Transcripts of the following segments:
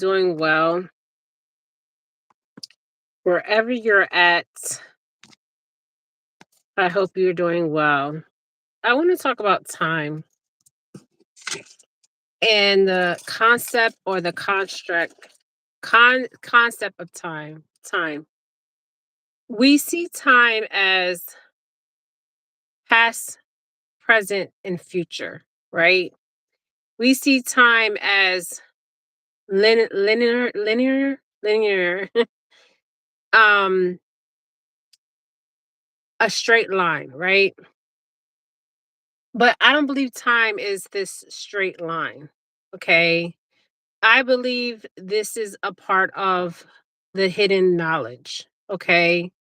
Doing well. Wherever you're at, I hope you're doing well. I want to talk about time and the concept or the concept of time. Time. We see time as past, present, and future, right? We see time as linear, um, a straight line, right? But I don't believe time is this straight line. Okay. I believe this is a part of the hidden knowledge. Okay.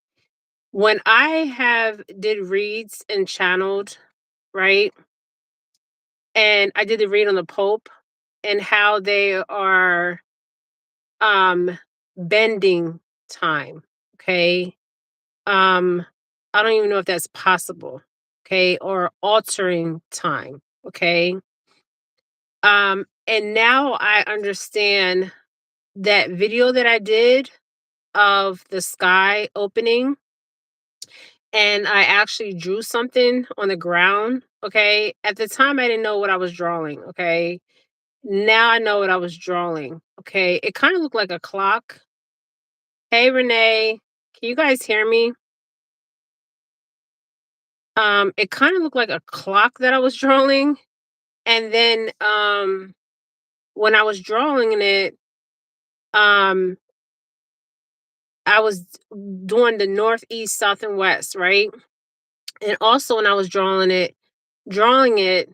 When I have did reads and channeled, right? And I did the read on the Pope and how they are um bending time. Okay. Um I don't even know if that's possible. Okay, or altering time. Okay. And now I understand that video that I did of the sky opening, and I actually drew something on the ground. Okay. At the time, I didn't know what I was drawing. Okay. Now I know what I was drawing. Okay. It kind of looked like a clock. Hey, Renee, can you guys hear me? It kind of looked like a clock that I was drawing. And then when I was drawing it, um, I was doing the northeast, south, and west, right? And also when I was drawing it, and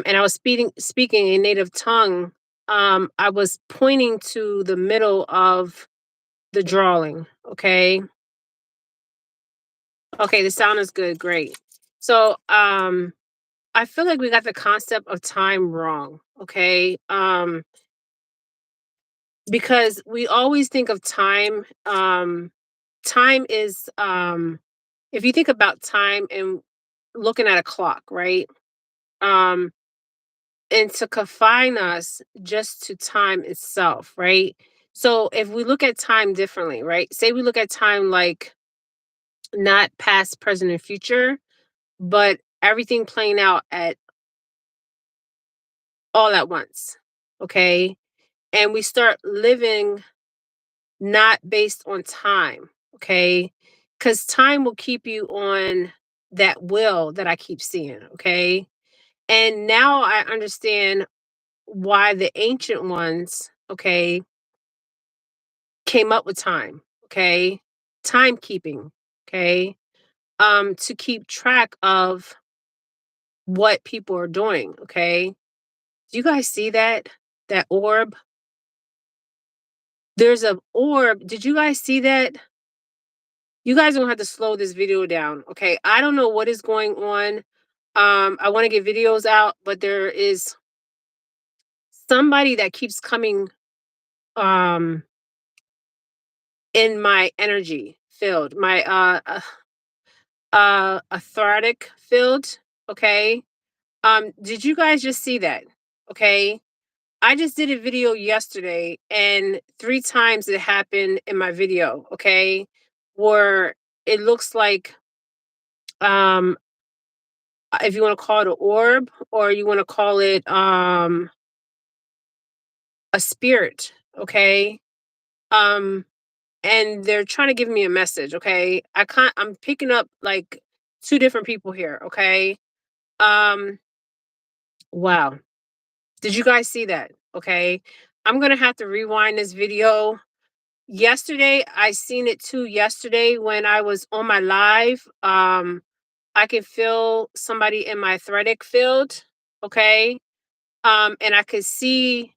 I was speaking a native tongue, I was pointing to the middle of the drawing. Okay. Okay, the sound is good, great. So I feel like we got the concept of time wrong. Okay. Because we always think of time, time is if you think about time and looking at a clock, right? Um, and to confine us just to time itself, right? So if we look at time differently, right? Say we look at time like not past, present, and future, but everything playing out at all at once. Okay. And we start living not based on time. Okay. Because time will keep you on that will that I keep seeing. Okay. And now I understand why the ancient ones, okay, came up with time, okay? Timekeeping, okay? To keep track of what people are doing, okay? Do you guys see that? That orb? There's a orb. Did you guys see that? You guys don't have to slow this video down, okay? I don't know what is going on. I want to get videos out, but there is somebody that keeps coming um in my energy field, my arthritic field. Okay. Did you guys just see that? Okay. I just did a video yesterday and three times it happened in my video. Okay. Where it looks like if you want to call it an orb or you want to call it a spirit. Okay. Um and they're trying to give me a message. Okay. I'm picking up like two different people here. Okay. Um wow. Did you guys see that? Okay. I'm going to have to rewind this video. Yesterday, I seen it too yesterday when I was on my live. I could feel somebody in my athletic field, okay? And I could see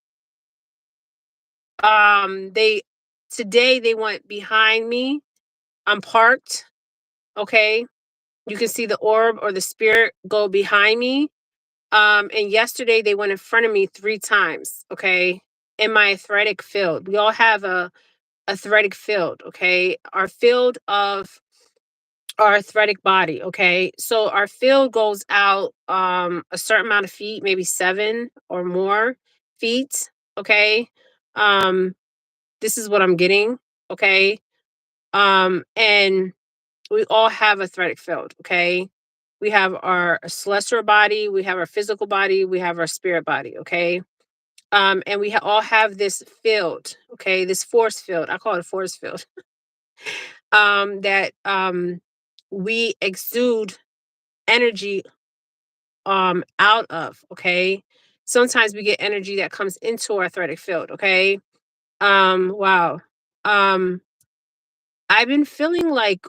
they today they went behind me. I'm parked, okay? You can see the orb or the spirit go behind me. And yesterday they went in front of me three times, okay, in my athletic field. We all have a athletic field, okay? Our field of our athletic body, okay? So our field goes out a certain amount of feet, maybe 7 or more feet, okay? Um, this is what I'm getting, okay? And we all have a athletic field, okay? We have our celestial body, we have our physical body, we have our spirit body, okay? And we all have this field, okay? This force field. I call it a force field. That we exude energy out of, okay? Sometimes we get energy that comes into our athletic field, okay? Wow. Um I've been feeling like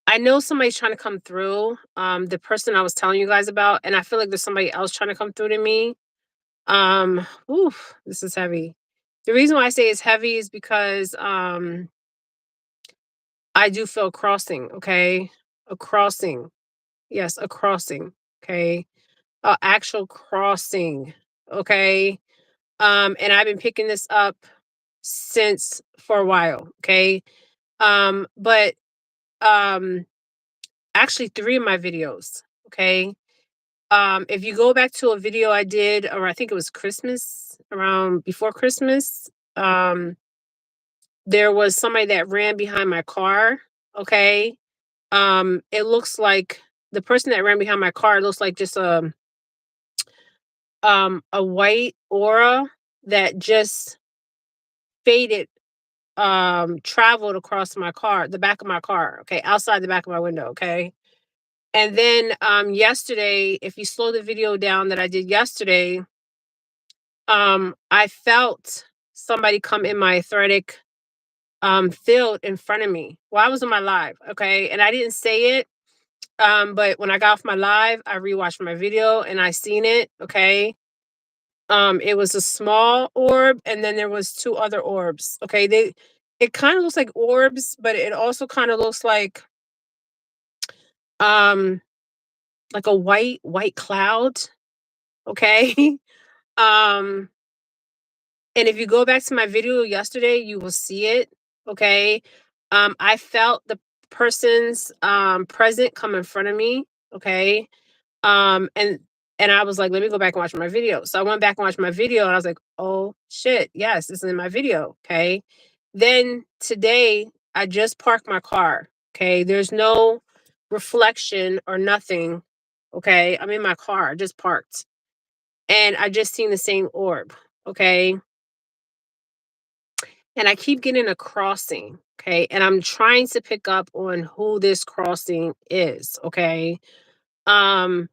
I know somebody's trying to come through, the person I was telling you guys about, and I feel like there's somebody else trying to come through to me. Oof, this is heavy. The reason why I say it's heavy is because I do feel crossing, okay? A crossing. Yes, a crossing. Okay. A actual crossing. Okay. And I've been picking this up since for a while. Okay. But um actually three of my videos. Okay. If you go back to a video I did, or I think it was Christmas, around before Christmas, there was somebody that ran behind my car. Okay. It looks like the person that ran behind my car looks like just a white aura that just faded, traveled across my car, the back of my car, okay, outside the back of my window, okay. And then yesterday, if you slow the video down that I did yesterday, I felt somebody come in my athletic field in front of me while I was on my live, okay, and I didn't say it. But when I got off my live, I rewatched my video and I seen it, okay. It was a small orb, and then there was two other orbs. Okay, they it kind of looks like orbs, but it also kind of looks um like a white cloud. Okay. um and if you go back to my video yesterday, you will see it. Okay. I felt the person's present come in front of me. Okay. Um, and and I was like, let me go back and watch my video. So I went back and watched my video and I was like, oh shit, yes, this is in my video. Okay. Then today I just parked my car. Okay. There's no reflection or nothing. Okay. I'm in my car, just parked. And I just seen the same orb. Okay. And I keep getting a crossing. Okay. And I'm trying to pick up on who this crossing is. Okay. Um,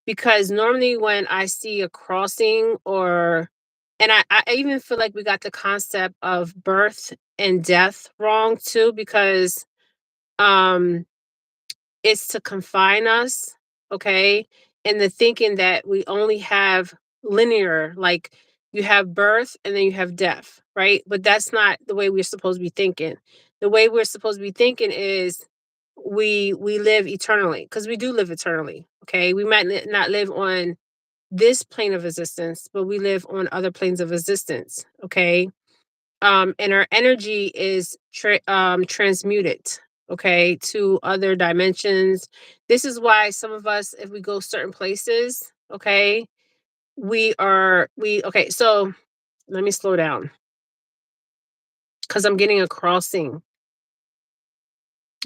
because normally when I see a crossing or and I even feel like we got the concept of birth and death wrong too, because um it's to confine us, okay? And the thinking that we only have linear, like you have birth and then you have death, right? But that's not the way we're supposed to be thinking. The way we're supposed to be thinking is we live eternally, because we do live eternally, okay? We might not live on this plane of existence, but we live on other planes of existence, okay? And our energy is transmuted, okay, to other dimensions. This is why some of us, if we go certain places, okay, we so let me slow down because I'm getting a crossing,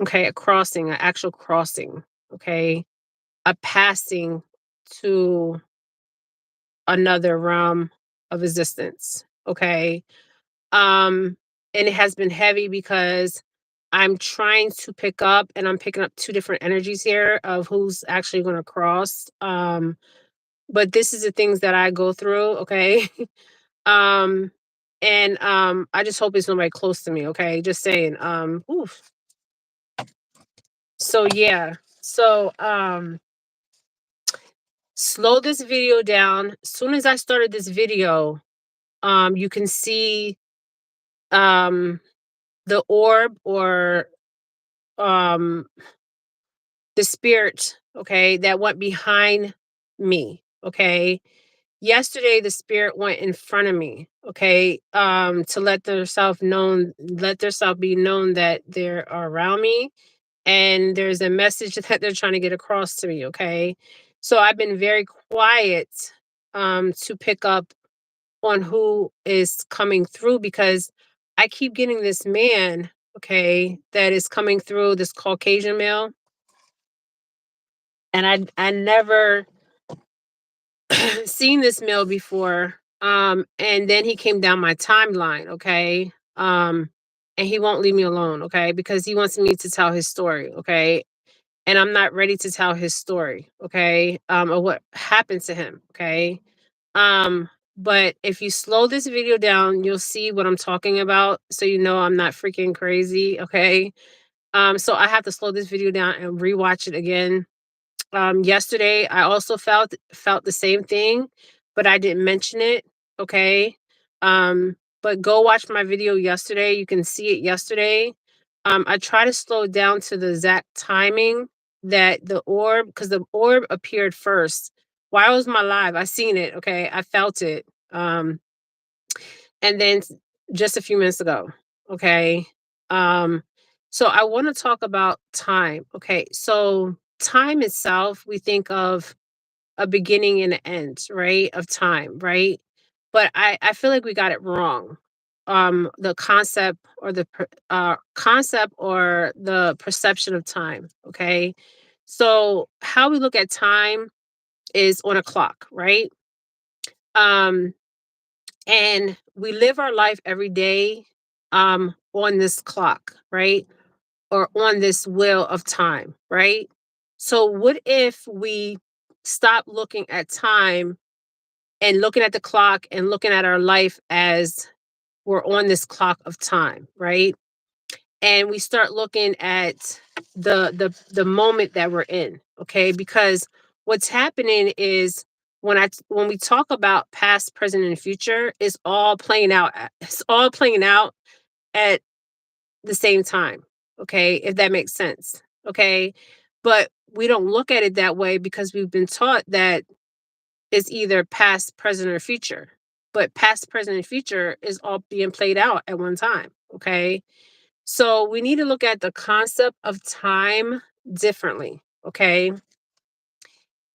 okay, a crossing, an actual crossing, okay, a passing to another realm of existence, okay. Um, and it has been heavy because I'm trying to pick up and I'm picking up two different energies here of who's actually going to cross. But this is the things that I go through, okay? um, and I just hope it's nobody close to me, okay? Just saying. Oof. So yeah. So slow this video down. As soon as I started this video, you can see um the orb or um the spirit, okay, that went behind me, okay. Yesterday the spirit went in front of me, okay, to let their self be known that they're around me, and there's a message that they're trying to get across to me, okay. So I've been very quiet to pick up on who is coming through, because I keep getting this man, okay, that is coming through, this Caucasian male, and I never seen this male before. And then he came down my timeline, okay? And he won't leave me alone, okay? Because he wants me to tell his story, okay? And I'm not ready to tell his story, okay? Or what happened to him, okay? Um, but if you slow this video down, you'll see what I'm talking about, so you know I'm not freaking crazy, okay? So I have to slow this video down and rewatch it again. Yesterday I also felt the same thing, but I didn't mention it, okay? But go watch my video yesterday. You can see it yesterday. I try to slow it down to the exact timing that the orb, because the orb appeared first. While I was my live, I seen it, okay? I felt it. And then just a few minutes ago, okay? Um, so I want to talk about time. Okay, so time itself, we think of a beginning and an end, right? Of time, right? But I feel like we got it wrong. The concept, or the concept, or the perception of time. Okay, so how we look at time is on a clock, right? Um, and we live our life every day on this clock, right? Or on this wheel of time, right? So what if we stop looking at time and looking at the clock and looking at our life as we're on this clock of time, right? And we start looking at the moment that we're in, okay? Because what's happening is, when we talk about past, present, and future, it's all playing out. It's all playing out at the same time, okay? If that makes sense, okay? But we don't look at it that way because we've been taught that it's either past, present, or future. But past, present, and future is all being played out at one time, okay? So we need to look at the concept of time differently, okay?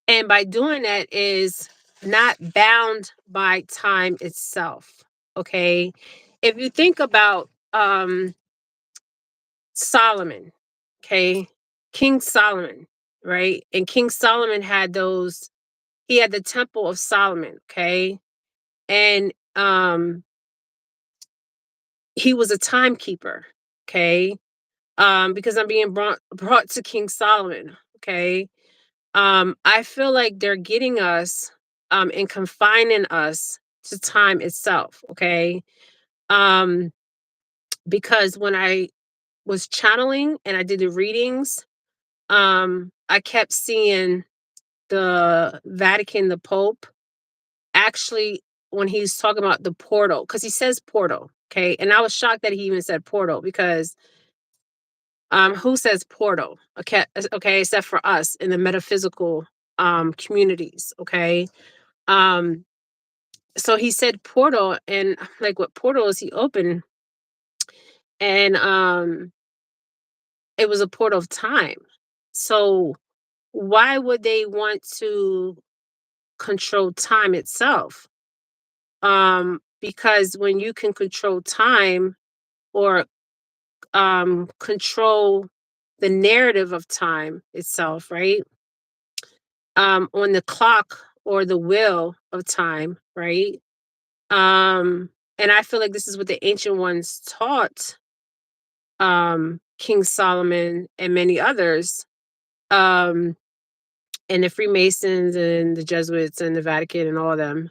And by doing that is not bound by time itself, okay? If you think about Solomon, okay? King Solomon, right? And King Solomon had he had the Temple of Solomon, okay? And he was a timekeeper, okay? Because I'm being brought to King Solomon, okay? I feel like they're getting us and confining us to time itself, okay? Um, because when I was channeling and I did the readings, I kept seeing the Vatican, the Pope, actually, when he's talking about the portal, because he says portal, okay? And I was shocked that he even said portal, because who says portal? Okay, okay, except for us in the metaphysical communities, okay? Um, so he said portal, and I'm like, what portal is he open? And it was a portal of time. So why would they want to control time itself? Because when you can control time, or control the narrative of time itself, right? On the clock, or the wheel of time, right? And I feel like this is what the ancient ones taught King Solomon and many others, um, and the Freemasons and the Jesuits and the Vatican and all of them.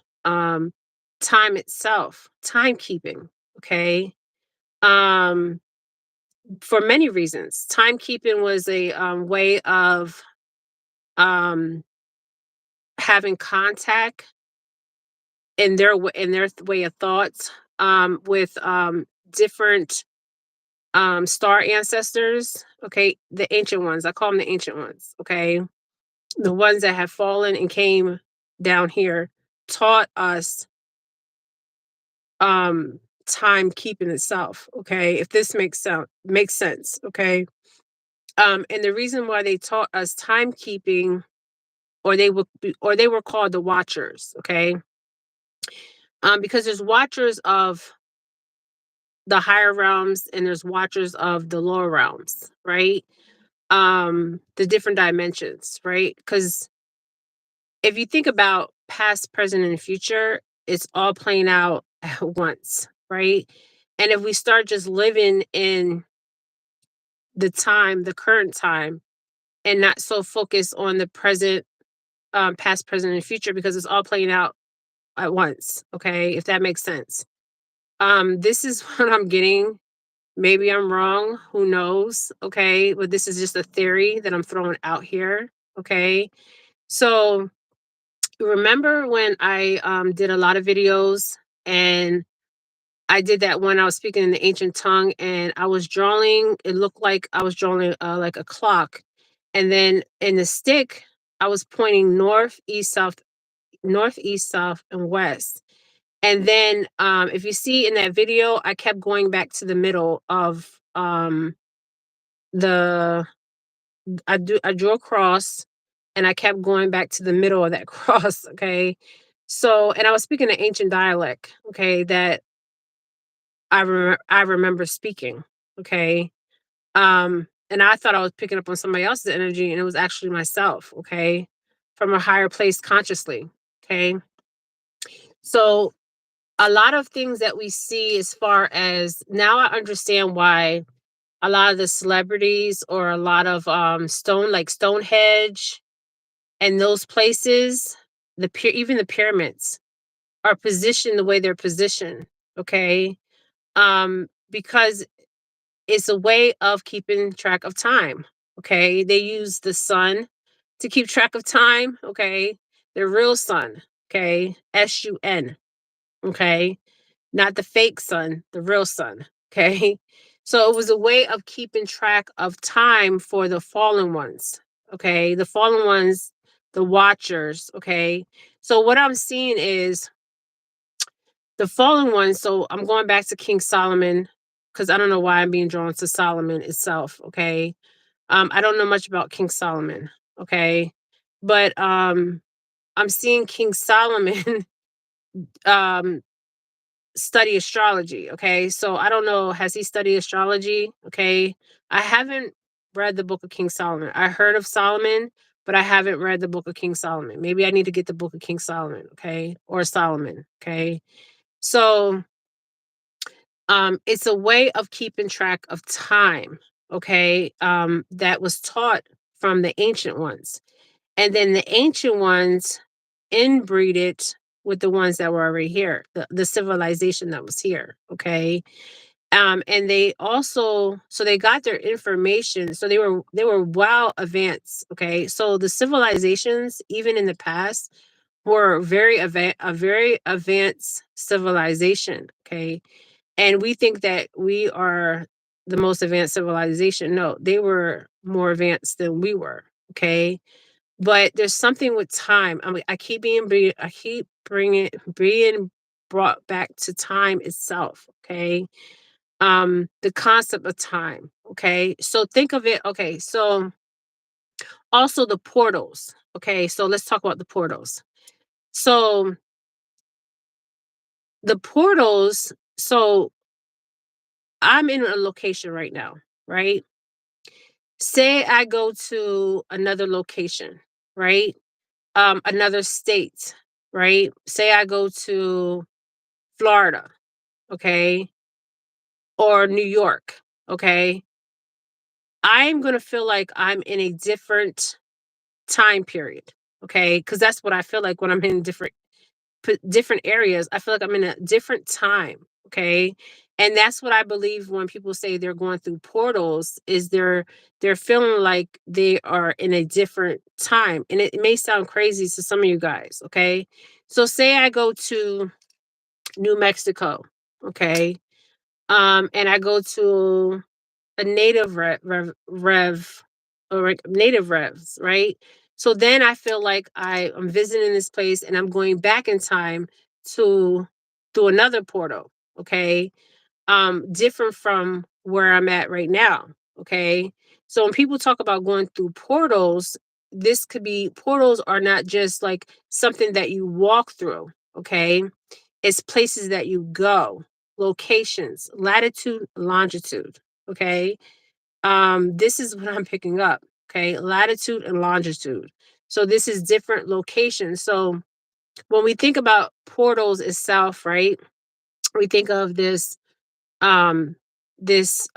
Time itself, timekeeping, okay? Um, for many reasons. Timekeeping was a way of um, having contact in way of thoughts with different star ancestors. Okay, the ancient ones. I call them the ancient ones. Okay, the ones that have fallen and came down here taught us timekeeping itself. Okay, if this makes sense. Okay, and the reason why they taught us timekeeping, or they were called the Watchers. Okay, Because there's watchers of the higher realms and there's watchers of the lower realms, right? The different dimensions, right? Because if you think about past, present, and future, it's all playing out at once, right? And if we start just living in the time, the current time, and not so focused on the present, past, present, and future, because it's all playing out at once. Okay, if that makes sense. This is what I'm getting. Maybe I'm wrong. Who knows? Okay, but this is just a theory that I'm throwing out here. Okay, so remember when I did a lot of videos and I did that when I was speaking in the ancient tongue and I was drawing, it looked like I was drawing like a clock. And then in the stick, I was pointing north, east, south, and west. And then if you see in that video, I kept going back to the middle of the I drew a cross and I kept going back to the middle of that cross. Okay. So, and I was speaking an ancient dialect, okay, that I remember speaking. Okay. And I thought I was picking up on somebody else's energy, and it was actually myself, okay, from a higher place consciously. Okay. So a lot of things that we see as far as now I understand why a lot of the celebrities or a lot of like Stonehenge and those places, even the pyramids are positioned the way they're positioned. Okay. Because it's a way of keeping track of time. Okay. They use the sun to keep track of time. Okay. The real sun. Okay. SUN. Okay. Not the fake sun, the real sun. Okay. So it was a way of keeping track of time for the fallen ones. Okay. The fallen ones, the watchers. Okay. So what I'm seeing is the fallen ones. So I'm going back to King Solomon because I don't know why I'm being drawn to Solomon itself. Okay. I don't know much about King Solomon. Okay. But I'm seeing King Solomon um study astrology. Okay. So I don't know, has he studied astrology? Okay. I haven't read the book of King Solomon. I heard of Solomon, but I haven't read the book of King Solomon. Maybe I need to get the book of King Solomon. Okay. Or Solomon. Okay. So it's a way of keeping track of time. Okay. That was taught from the ancient ones. And then the ancient ones inbreed it with the ones that were already here, the civilization that was here. Okay. And they also, so they got their information. So they were well advanced. Okay. So the civilizations, even in the past, were a very advanced civilization. Okay. And we think that we are the most advanced civilization. No, they were more advanced than we were. Okay. But there's something with time. I mean, I keep bringing being brought back to time itself. Okay. The concept of time. Okay. So think of it. Okay. So also the portals. Okay. So let's talk about the portals. So the portals. So I'm in a location right now, right? Say I go to another location, right? Another state, right? Say I go to Florida, okay, or New York, okay. I'm going to feel like I'm in a different time period, okay? Because that's what I feel like when I'm in different areas. I feel like I'm in a different time, okay? And that's what I believe when people say they're going through portals is they're feeling like they are in a different time. And it may sound crazy to some of you guys, okay? So say I go to New Mexico, okay? And I go to a native rev or like native revs, right? So then I feel like I'm visiting this place and I'm going back in time to another portal, okay? Different from where I'm at right now, okay? So when people talk about going through portals, this could be portals are not just like something that you walk through, okay? It's places that you go, locations, latitude, longitude. Okay. This is what I'm picking up. Okay. Latitude and longitude. So this is different locations. So when we think about portals itself, right? We think of um, this,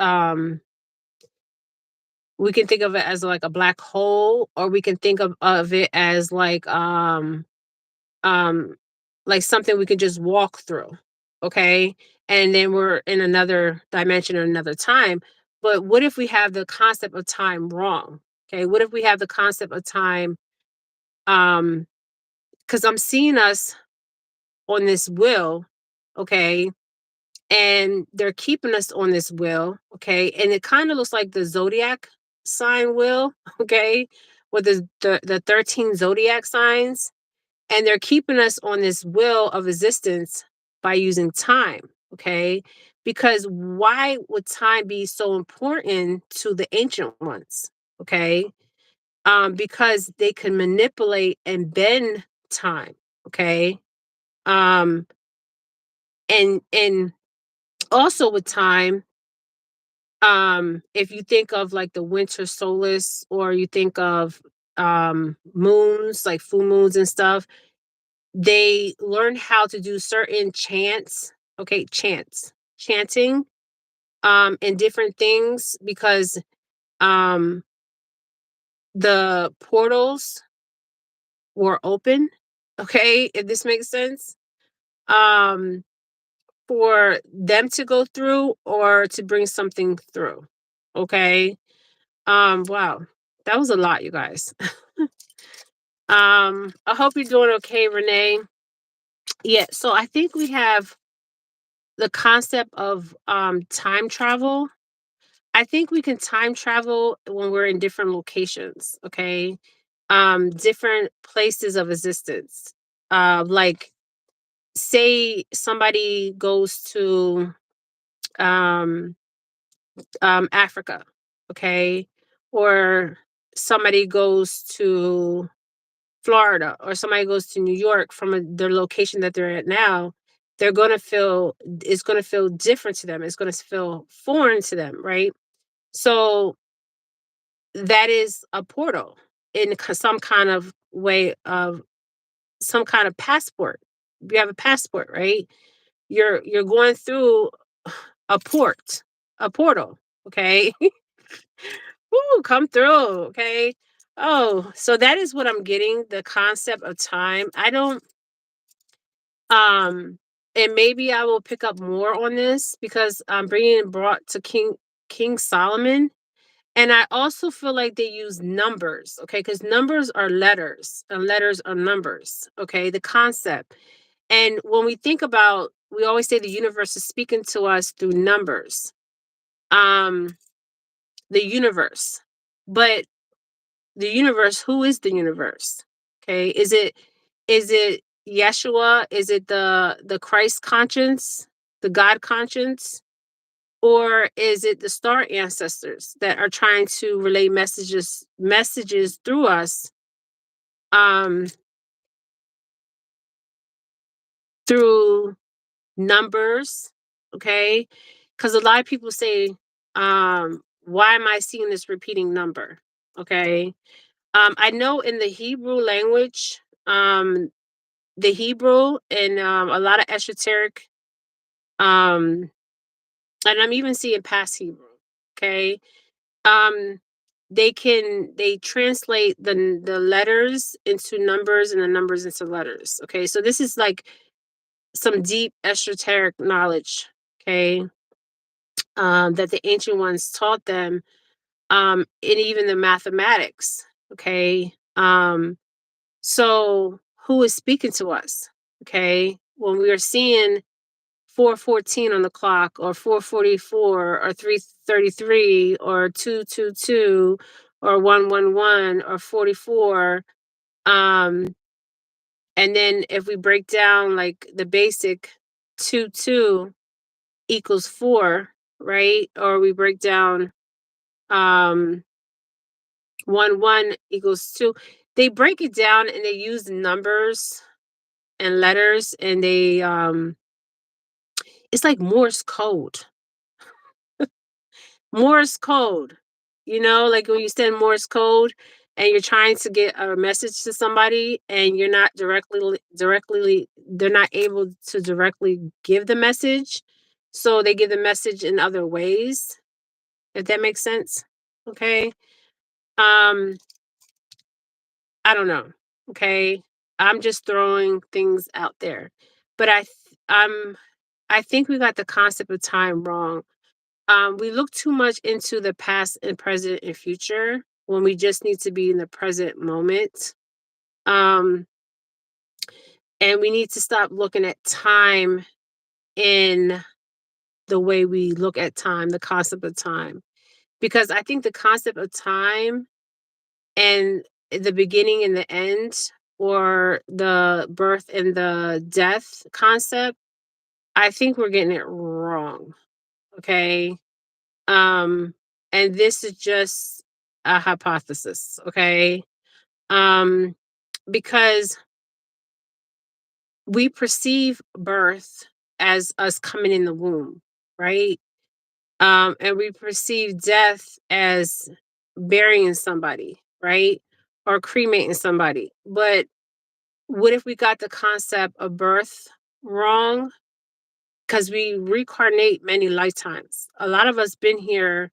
we can think of it as like a black hole, or we can think of it as um like something we can just walk through. Okay. And then we're in another dimension or another time. But what if we have the concept of time wrong? Okay. What if we have the concept of time? Um, because I'm seeing us on this wheel, okay, and they're keeping us on this wheel, okay, and it kind of looks like the zodiac sign wheel, okay, with the 13 zodiac signs, and they're keeping us on this wheel of existence by using time, okay, because why would time be so important to the ancient ones? Okay, because they can manipulate and bend time, okay, um and also with time, if you think of like the winter solace, or you think of moons, like full moons and stuff, they learn how to do certain chants, okay, chanting, and different things, because um the portals were open, okay, if this makes sense, um for them to go through or to bring something through, okay. Wow. That was a lot, you guys. I hope you're doing okay, Renee. Yeah, so I think we have the concept of time travel. I think we can time travel when we're in different locations, okay? Different places of existence. Like say somebody goes to um Africa, okay? Or somebody goes to Florida, or somebody goes to New York from their location that they're at now, they're going to feel, it's going to feel different to them. It's going to feel foreign to them, right? So that is a portal in some kind of way of some kind of passport. You have a passport, right? You're going through a port, a portal, okay? Ooh, come through, okay? Oh, so that is what I'm getting, the concept of time. I don't and maybe I will pick up more on this because I'm bringing it brought to King Solomon, and I also feel like they use numbers, okay? Because numbers are letters, and letters are numbers, okay? The concept. And when we think about, we always say the universe is speaking to us through numbers. Um, the universe. But the universe, who is the universe? Okay, is it Yeshua? Is it the Christ conscience, the God conscience, or is it the star ancestors that are trying to relay messages through us, um through numbers? Okay, because a lot of people say, why am I seeing this repeating number? Okay, I know in the Hebrew language, the Hebrew and a lot of esoteric, um, and I'm even seeing past Hebrew. Okay, um, they translate the letters into numbers and the numbers into letters. Okay, so this is like some deep esoteric knowledge. Okay, that the ancient ones taught them, and even the mathematics. Okay, so who is speaking to us? Okay, when we are seeing 4:14 on the clock, or 4:44, or 3:33, or 2:22, or 1:11, or 44, um and then if we break down like the basic, 2 2 equals 4, right? Or we break down, um 1 1 equals 2. They break it down and they use numbers and letters, and it's like Morse code. Morse code. Like when you send Morse code and you're trying to get a message to somebody and you're not directly they're not able to directly give the message. So they give the message in other ways, if that makes sense. Okay. Um, I don't know. Okay. I'm just throwing things out there. But I think we got the concept of time wrong. We look too much into the past and present and future when we just need to be in the present moment. Um, and we need to stop looking at time in the way we look at time, the concept of time. Because I think the concept of time and the beginning and the end, or the birth and the death concept, I think we're getting it wrong. Okay. Um, and this is just a hypothesis, okay? Um, because we perceive birth as us coming in the womb, right? And we perceive death as burying somebody, right? Or cremating somebody. But what if we got the concept of birth wrong? Because we reincarnate many lifetimes. A lot of us been here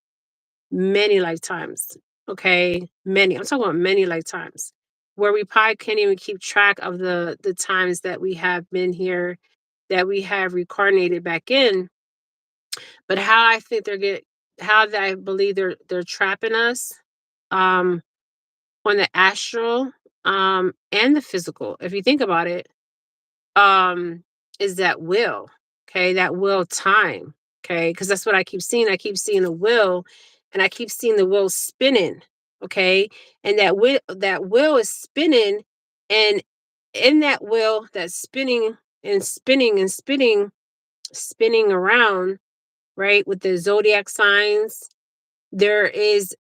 many lifetimes. Okay, many. I'm talking about many lifetimes, where we probably can't even keep track of the times that we have been here, that we have reincarnated back in. But how I believe they're trapping us, um, on the astral, and the physical. If you think about it, um, is that will. Okay, that will time. Okay, because that's what I keep seeing. I keep seeing a will, and I keep seeing the wheel spinning. Okay, and that wheel is spinning, and in that wheel that's spinning and spinning and spinning around, right, with the zodiac signs, there is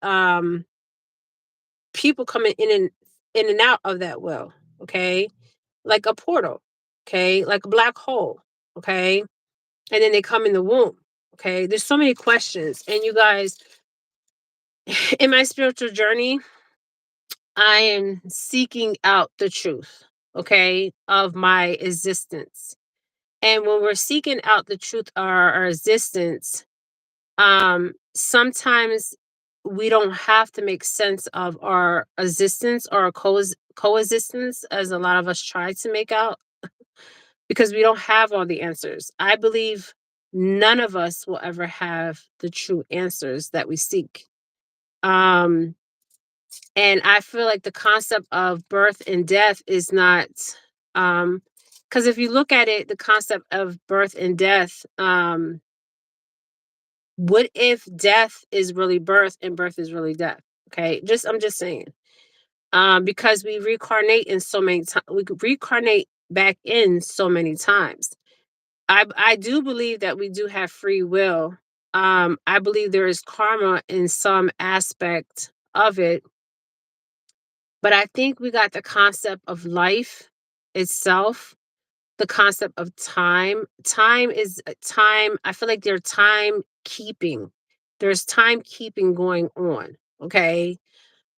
people coming in and out of that wheel. Okay, like a portal. Okay, like a black hole. Okay, and then they come in the womb. Okay, there's so many questions, and you guys, in my spiritual journey, I am seeking out the truth, okay, of my existence. And when we're seeking out the truth of our existence, sometimes we don't have to make sense of our existence or our coexistence, as a lot of us try to make out, because we don't have all the answers. I believe none of us will ever have the true answers that we seek. Um, and I feel like the concept of birth and death is not, um because if you look at it, the concept of birth and death, what if death is really birth and birth is really death? Okay, I'm just saying. Because we reincarnate in so many times, we could reincarnate back in so many times. I do believe that we do have free will. I believe there is karma in some aspect of it, but I think we got the concept of life itself, the concept of time. Time is time. I feel like there's time keeping. There's time keeping going on. Okay.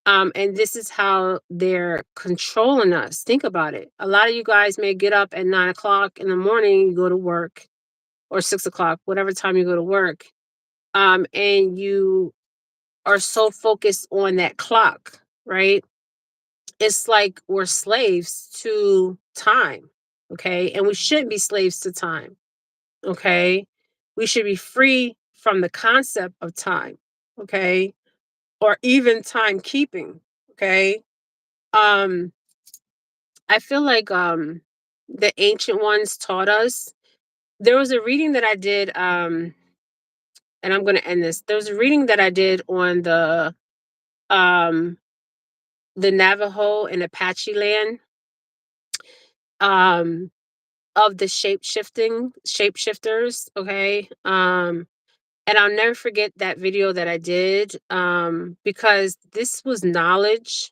And this is how they're controlling us. Think about it. A lot of you guys may get up at 9 o'clock in the morning, you go to work, or 6 o'clock, whatever time you go to work. And you are so focused on that clock, right? It's like we're slaves to time. Okay. And we shouldn't be slaves to time. Okay. We should be free from the concept of time. Okay. Or even timekeeping. Okay. Um, I feel like the ancient ones taught us. There was a reading that I did, and I'm gonna end this. There was a reading that I did on um the Navajo and Apache land, um of the shapeshifters, okay? And I'll never forget that video that I did, because this was knowledge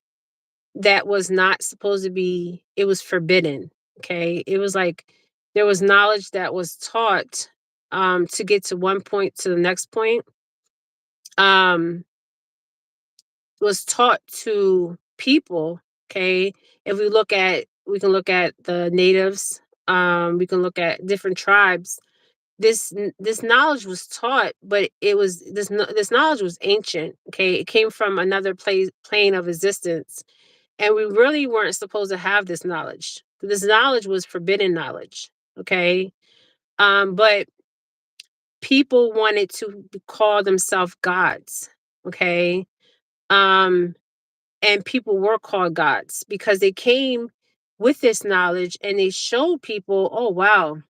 that was not supposed to be, it was forbidden. Okay. It was like there was knowledge that was taught to get to one point to the next point. Um, was taught to people. Okay. If we can look at the natives, we can look at different tribes. This knowledge was taught, but this knowledge was ancient. Okay. It came from another plane of existence, and we really weren't supposed to have this knowledge. This knowledge was forbidden knowledge. Okay. But people wanted to call themselves gods. Okay. Um, and people were called gods because they came with this knowledge and they showed people, oh wow,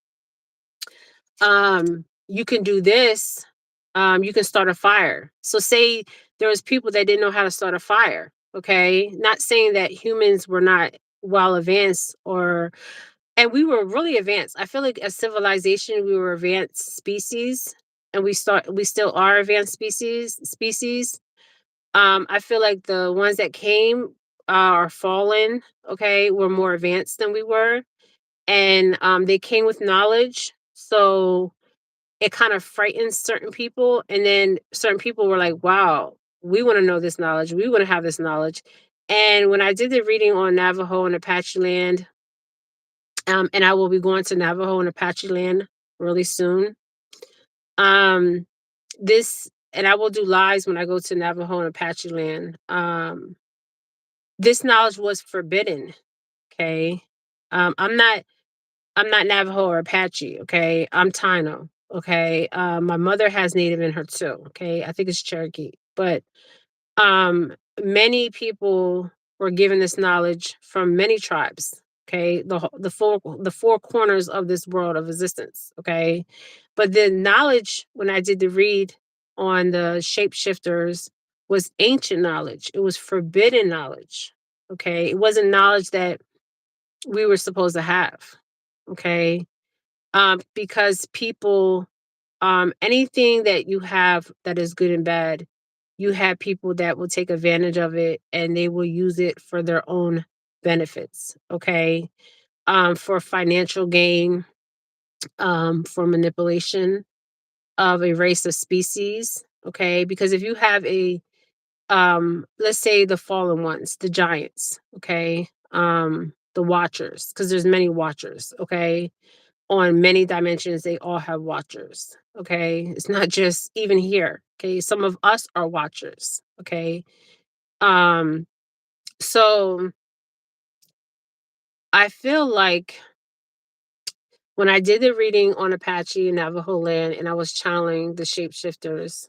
you can do this. You can start a fire. So say there was people that didn't know how to start a fire. Okay. Not saying that humans were not well advanced, or and we were really advanced. I feel like as civilization we were advanced species, and we still are advanced species. I feel like the ones that came are fallen, okay, were more advanced than we were. And they came with knowledge. So it kind of frightens certain people. And then certain people were like, wow, we want to know this knowledge. We want to have this knowledge. And when I did the reading on Navajo and Apache land, and I will be going to Navajo and Apache land really soon. Um, and I will do lives when I go to Navajo and Apache land. This knowledge was forbidden. Okay. Um, I'm not I'm not Navajo or Apache. Okay. I'm Taino. Okay. My mother has Native in her too. Okay. I think it's Cherokee. But um many people were given this knowledge from many tribes. Okay. The four corners of this world of existence. Okay. But the knowledge, when I did the read on the shapeshifters, was ancient knowledge. It was forbidden knowledge. Okay. It wasn't knowledge that we were supposed to have. Okay. Because people, anything that you have that is good and bad, you have people that will take advantage of it and they will use it for their own benefits. Okay. For financial gain, for manipulation of a race of species. Okay. Because if you have let's say the fallen ones, the giants, okay, the watchers, because there's many watchers, okay, on many dimensions, they all have watchers. Okay. It's not just even here. Okay. Some of us are watchers. Okay. Um, so I feel like when I did the reading on Apache and Navajo land and I was channeling the shapeshifters,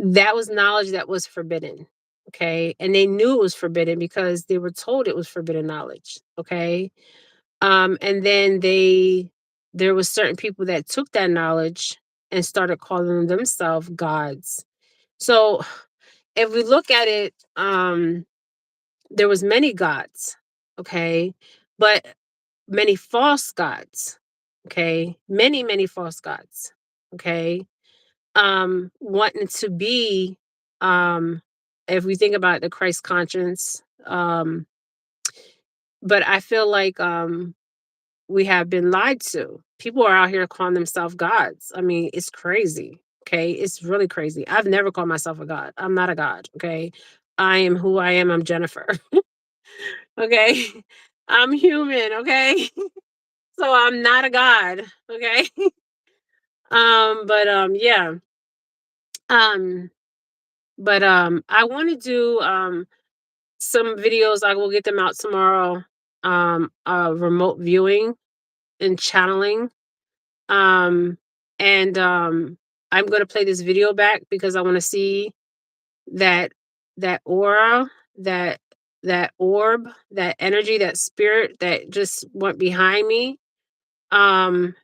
that was knowledge that was forbidden. Okay. And they knew it was forbidden because they were told it was forbidden knowledge. Okay. And then there was certain people that took that knowledge and started calling themselves gods. So if we look at it, there was many gods, okay, but many false gods, okay, many false gods, okay, wanting to be, um, if we think about the Christ conscience, but I feel like we have been lied to. People are out here calling themselves gods. I mean, it's crazy. Okay. It's really crazy. I've never called myself a god. I'm not a god. Okay. I am who I am. I'm Jennifer. Okay. I'm human. Okay. So I'm not a god. Okay. Yeah. Um, I want to do some videos. I will get them out tomorrow. Remote viewing and channeling. Um, and I'm gonna play this video back because I want to see that that aura, that that orb, that energy, that spirit that just went behind me. And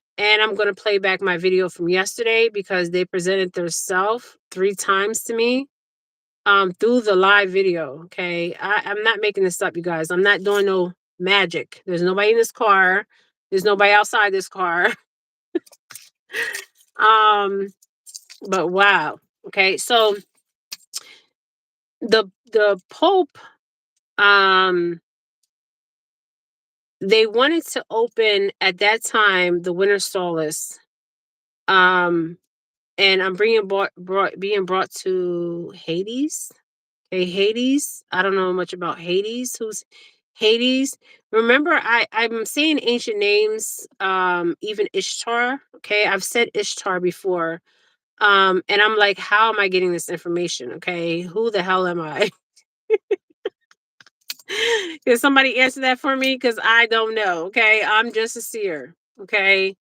I'm gonna play back my video from yesterday because they presented their self 3 times to me through the live video. Okay. I'm not making this up, you guys. I'm not doing no magic. There's nobody in this car. There's nobody outside this car. um But wow. Okay, so the Pope, um They wanted to open at that time the Winter Solace, um, and I'm being brought to Hades. Okay, Hades. I don't know much about Hades. Who's Hades? Remember, I'm saying ancient names. Even Ishtar. Okay, I've said Ishtar before. And I'm like, how am I getting this information? Okay, who the hell am I? Can somebody answer that for me? Because I don't know. Okay, I'm just a seer. Okay,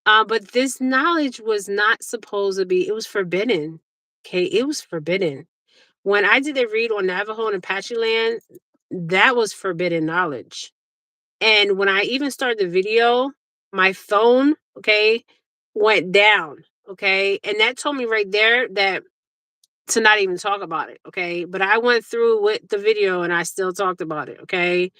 but this knowledge was not supposed to be. It was forbidden. Okay, it was forbidden. When I did a read on Navajo and Apache land, that was forbidden knowledge. And when I even started the video, my phone, okay, went down. Okay, and that told me right there that to not even talk about it. Okay, but I went through with the video and I still talked about it. Okay,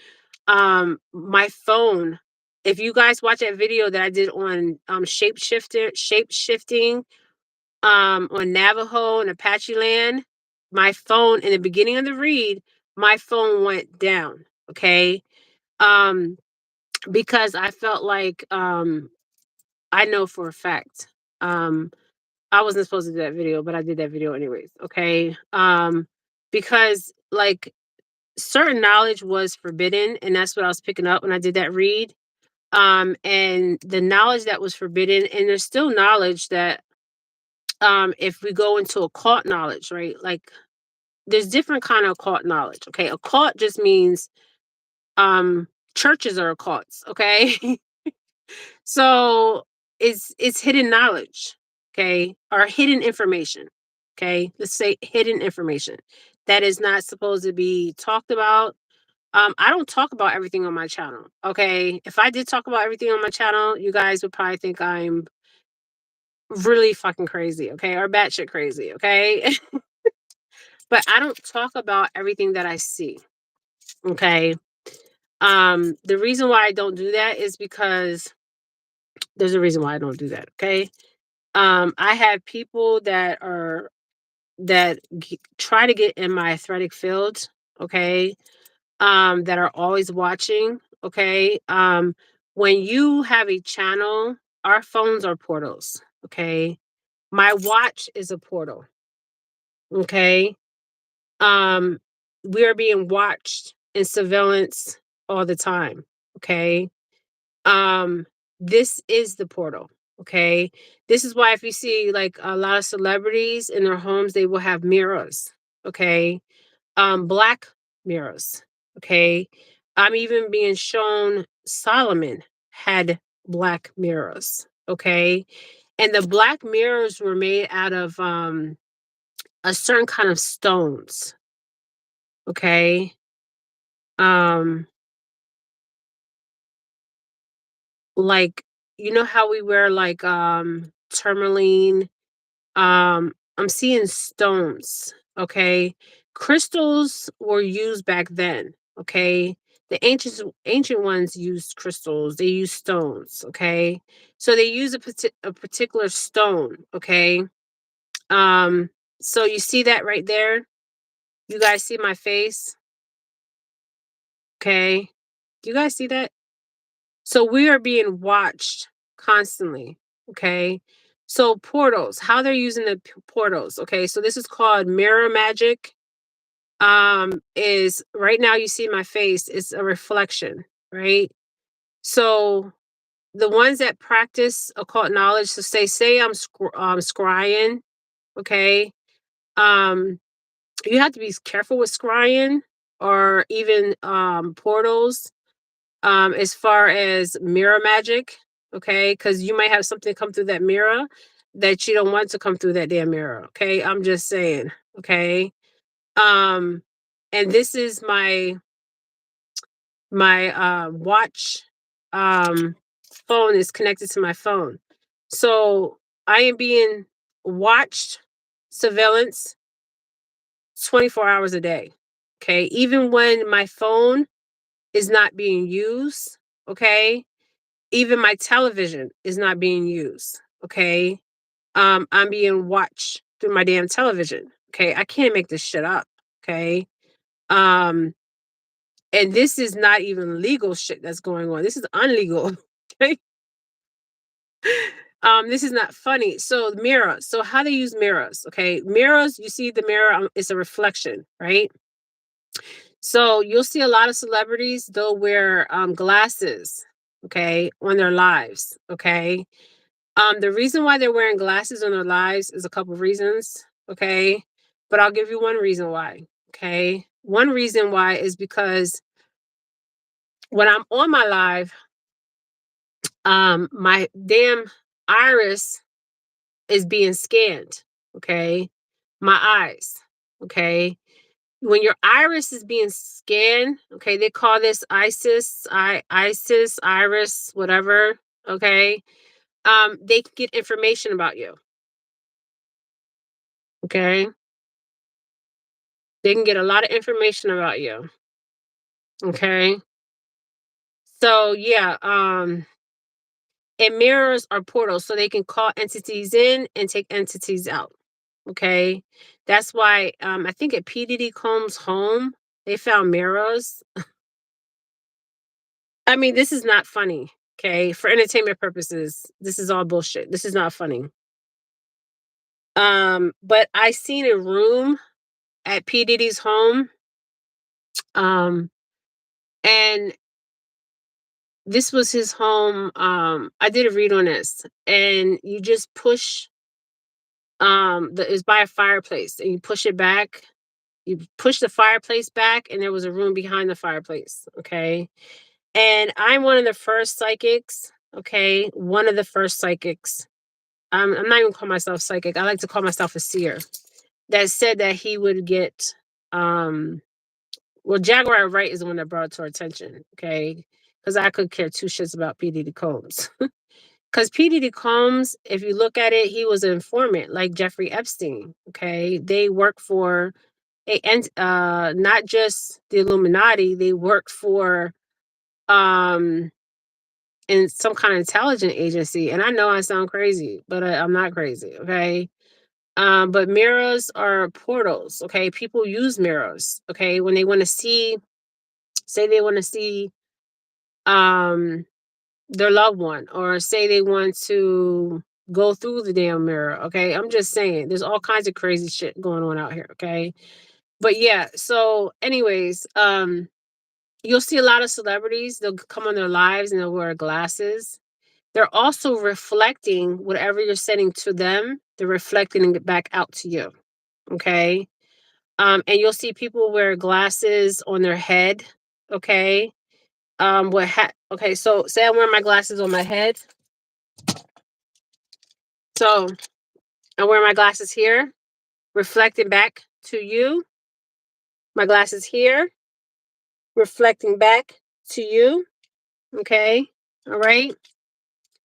my phone, if you guys watch that video that I did on shape shifting on Navajo and Apache land, my phone in the beginning of the read, my phone went down. Okay, um because I felt like I know for a fact, I wasn't supposed to do that video, but I did that video anyways. Okay, because like certain knowledge was forbidden, and that's what I was picking up when I did that read. And the knowledge that was forbidden, and there's still knowledge that if we go into occult knowledge, right? Like there's different kind of occult knowledge. Okay, occult just means churches are occults. Okay, so it's hidden knowledge. Okay, or hidden information. Okay, let's say hidden information that is not supposed to be talked about. I don't talk about everything on my channel. Okay. If I did talk about everything on my channel, you guys would probably think I'm really fucking crazy, okay? Or batshit crazy, okay? But I don't talk about everything that I see. Okay. The reason why I don't do that is because there's a reason why I don't do that. Okay. I have people that try to get in my athletic field, okay, that are always watching. Okay. When you have a channel, our phones are portals. Okay. My watch is a portal. Okay. Um, we are being watched and surveillance all the time. Okay. Um, this is the portal. Okay. This is why if you see like a lot of celebrities in their homes, they will have mirrors. Okay, black mirrors. Okay, I'm even being shown Solomon had black mirrors. Okay, and the black mirrors were made out of a certain kind of stones. Okay, um like you know how we wear like tourmaline. I'm seeing stones. Okay. Crystals were used back then. Okay. The ancient ones used crystals. They used stones. Okay. So they use a particular stone. Okay. Um, so you see that right there? You guys see my face? Okay. Do you guys see that? So we are being watched constantly. Okay. So portals, how they're using the portals. Okay. So this is called mirror magic. Is right now you see my face, it's a reflection, right? So the ones that practice occult knowledge, so say I'm scrying, okay? Um, you have to be careful with scrying or even portals as far as mirror magic, okay? Because you might have something come through that mirror that you don't want to come through that damn mirror, okay? I'm just saying, okay? Um, and this is my watch um phone is connected to my phone. So I am being watched, surveillance 24 hours a day. Okay. Even when my phone is not being used, okay, even my television is not being used. Okay. I'm being watched through my damn television. Okay. I can't make this shit up. Okay. Um, And this is not even legal shit that's going on. This is unlegal. Okay? This is not funny. So mirror. So how they use mirrors? Okay, mirrors. You see the mirror. It's a reflection, right? So you'll see a lot of celebrities. They'll wear glasses. Okay, on their lives. Okay. The reason why they're wearing glasses on their lives is a couple of reasons. Okay, but I'll give you one reason why. Okay, one reason why is because when I'm on my live, my damn iris is being scanned. Okay, my eyes. Okay, when your iris is being scanned, okay, they call this isis, iris, whatever. Okay, they can get information about you. Okay, they can get a lot of information about you. Okay, so yeah, and mirrors are portals, so they can call entities in and take entities out. Okay. That's why I think at P. Diddy Combs' home, they found mirrors. I mean, this is not funny. Okay. For entertainment purposes, this is all bullshit. This is not funny. But I seen a room at P. Diddy's home. Um, and this was his home. I did a read on this, and you just push it's by a fireplace, and you push it back. You push the fireplace back, and there was a room behind the fireplace. Okay. And I'm one of the first psychics. Okay. One of the first psychics. I'm not even call myself psychic. I like to call myself a seer. That said that he would get, well, Jaguar Wright is the one that brought it to our attention. Okay. Because I could care two shits about P. Diddy Combs. Because P. Diddy Combs, if you look at it, he was an informant like Jeffrey Epstein. Okay. They work for and not just the Illuminati, they worked for um in some kind of intelligence agency. And I know I sound crazy, but I'm not crazy. Okay. But mirrors are portals. Okay. People use mirrors. Okay. When they want to see, say they want to see um their loved one, or say they want to go through the damn mirror. Okay. I'm just saying there's all kinds of crazy shit going on out here. Okay. But yeah, so anyways, you'll see a lot of celebrities, they'll come on their lives and they'll wear glasses. They're also reflecting whatever you're sending to them, they're reflecting it back out to you. Okay. And you'll see people wear glasses on their head. Okay. Okay, so say I'm wearing my glasses on my head. So I wear my glasses here, reflecting back to you. My glasses here, reflecting back to you. Okay. All right.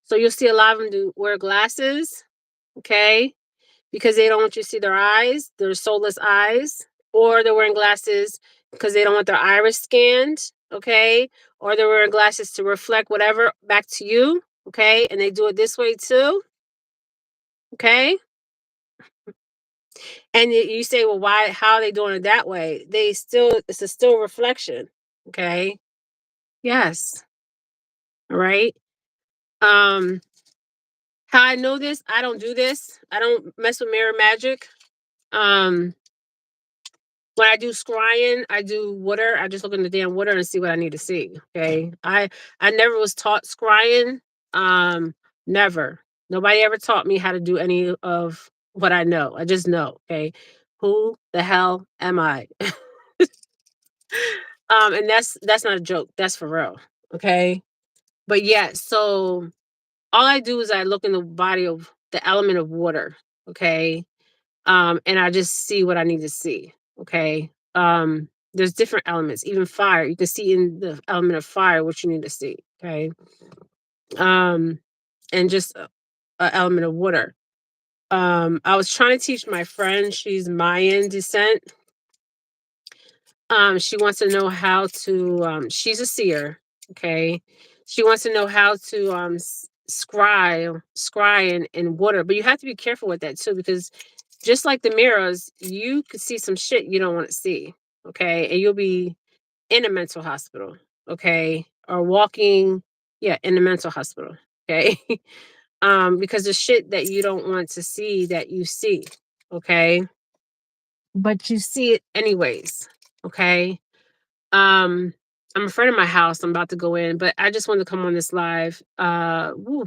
So you'll see a lot of them do wear glasses, okay, because they don't want you to see their eyes, their soulless eyes, or they're wearing glasses because they don't want their iris scanned, okay, or they're wearing glasses to reflect whatever back to you, okay, and they do it this way too, okay. And you say, well, why? How are they doing it that way? They still, it's a still reflection, okay. Yes, all right. Um, how I know this? I don't do this. I don't mess with mirror magic. Um, when I do scrying, I do water. I just look in the damn water and see what I need to see. Okay. I never was taught scrying. Never. Nobody ever taught me how to do any of what I know. I just know. Okay. Who the hell am I? And that's not a joke. That's for real. Okay. But yeah, so all I do is I look in the body of the element of water. Okay. And I just see what I need to see. Okay. There's different elements, even fire. You can see in the element of fire what you need to see. Okay. Um, and just a element of water. I was trying to teach my friend, she's Mayan descent. She wants to know how to she's a seer, okay. She wants to know how to scry in water, but you have to be careful with that too, because just like the mirrors, you could see some shit you don't want to see. Okay. And you'll be in a mental hospital, okay? Or walking, yeah, in a mental hospital, okay? Because the shit that you don't want to see that you see, okay? But you see it anyways, okay? Um, I'm afraid of my house. I'm about to go in, but I just wanted to come on this live. Woo,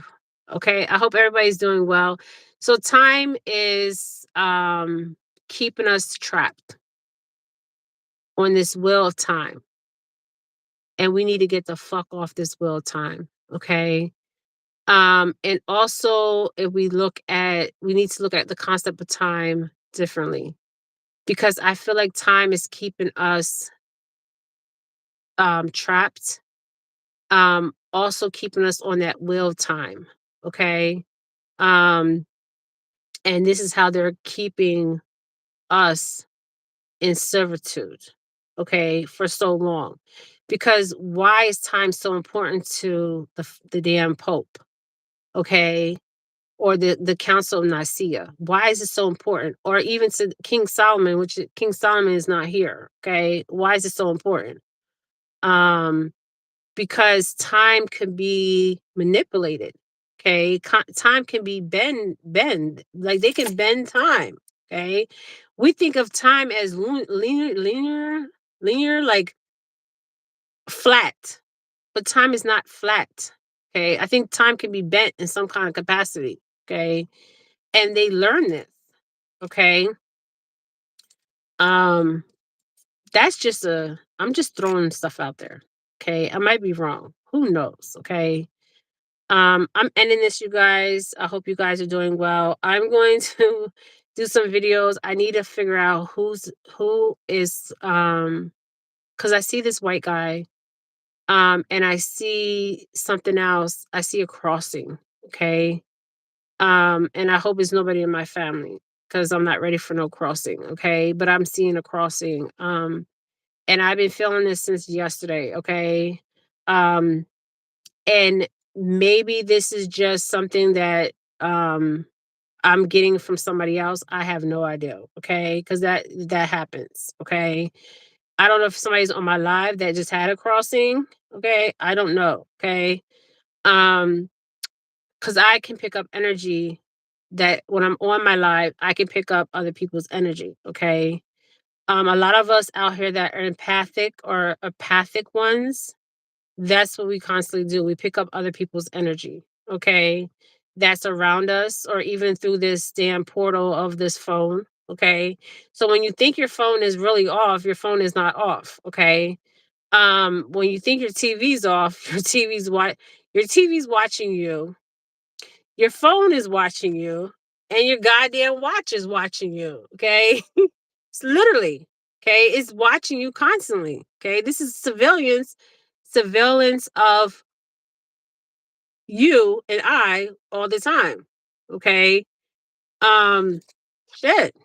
okay. I hope everybody's doing well. So time is keeping us trapped on this wheel of time. And we need to get the fuck off this wheel of time. Okay. And also if we need to look at the concept of time differently. Because I feel like time is keeping us trapped, also keeping us on that wheel time, okay? Um, and this is how they're keeping us in servitude, okay, for so long. Because why is time so important to the damn Pope, okay? Or the Council of Nicaea? Why is it so important? Or even to King Solomon, King Solomon is not here, okay? Why is it so important? Um, because time can be manipulated. Okay, time can be bend like they can bend time. Okay, we think of time as linear, like flat, but time is not flat. Okay, I think time can be bent in some kind of capacity. Okay, and they learn this. Okay, um, that's just I'm just throwing stuff out there. Okay, I might be wrong. Who knows? Okay, I'm ending this, you guys. I hope you guys are doing well. I'm going to do some videos. I need to figure out who is because I see this white guy, and I see something else. I see a crossing. Okay. And I hope it's nobody in my family because I'm not ready for no crossing. Okay. But I'm seeing a crossing. And I've been feeling this since yesterday. Okay. Um, and maybe this is just something that um I'm getting from somebody else. I have no idea, okay? Because that happens, okay? I don't know if somebody's on my live that just had a crossing, okay? I don't know, okay? Um, because I can pick up energy that when I'm on my live, I can pick up other people's energy, okay? A lot of us out here that are empathic or apathic ones, that's what we constantly do. We pick up other people's energy, okay? That's around us, or even through this damn portal of this phone, okay? So when you think your phone is really off, your phone is not off, okay? When you think your TV's off, your TV's watching you, your phone is watching you, and your goddamn watch is watching you, okay? It's literally, okay? It's watching you constantly, okay? This is surveillance of you and I all the time. Okay. Um shit.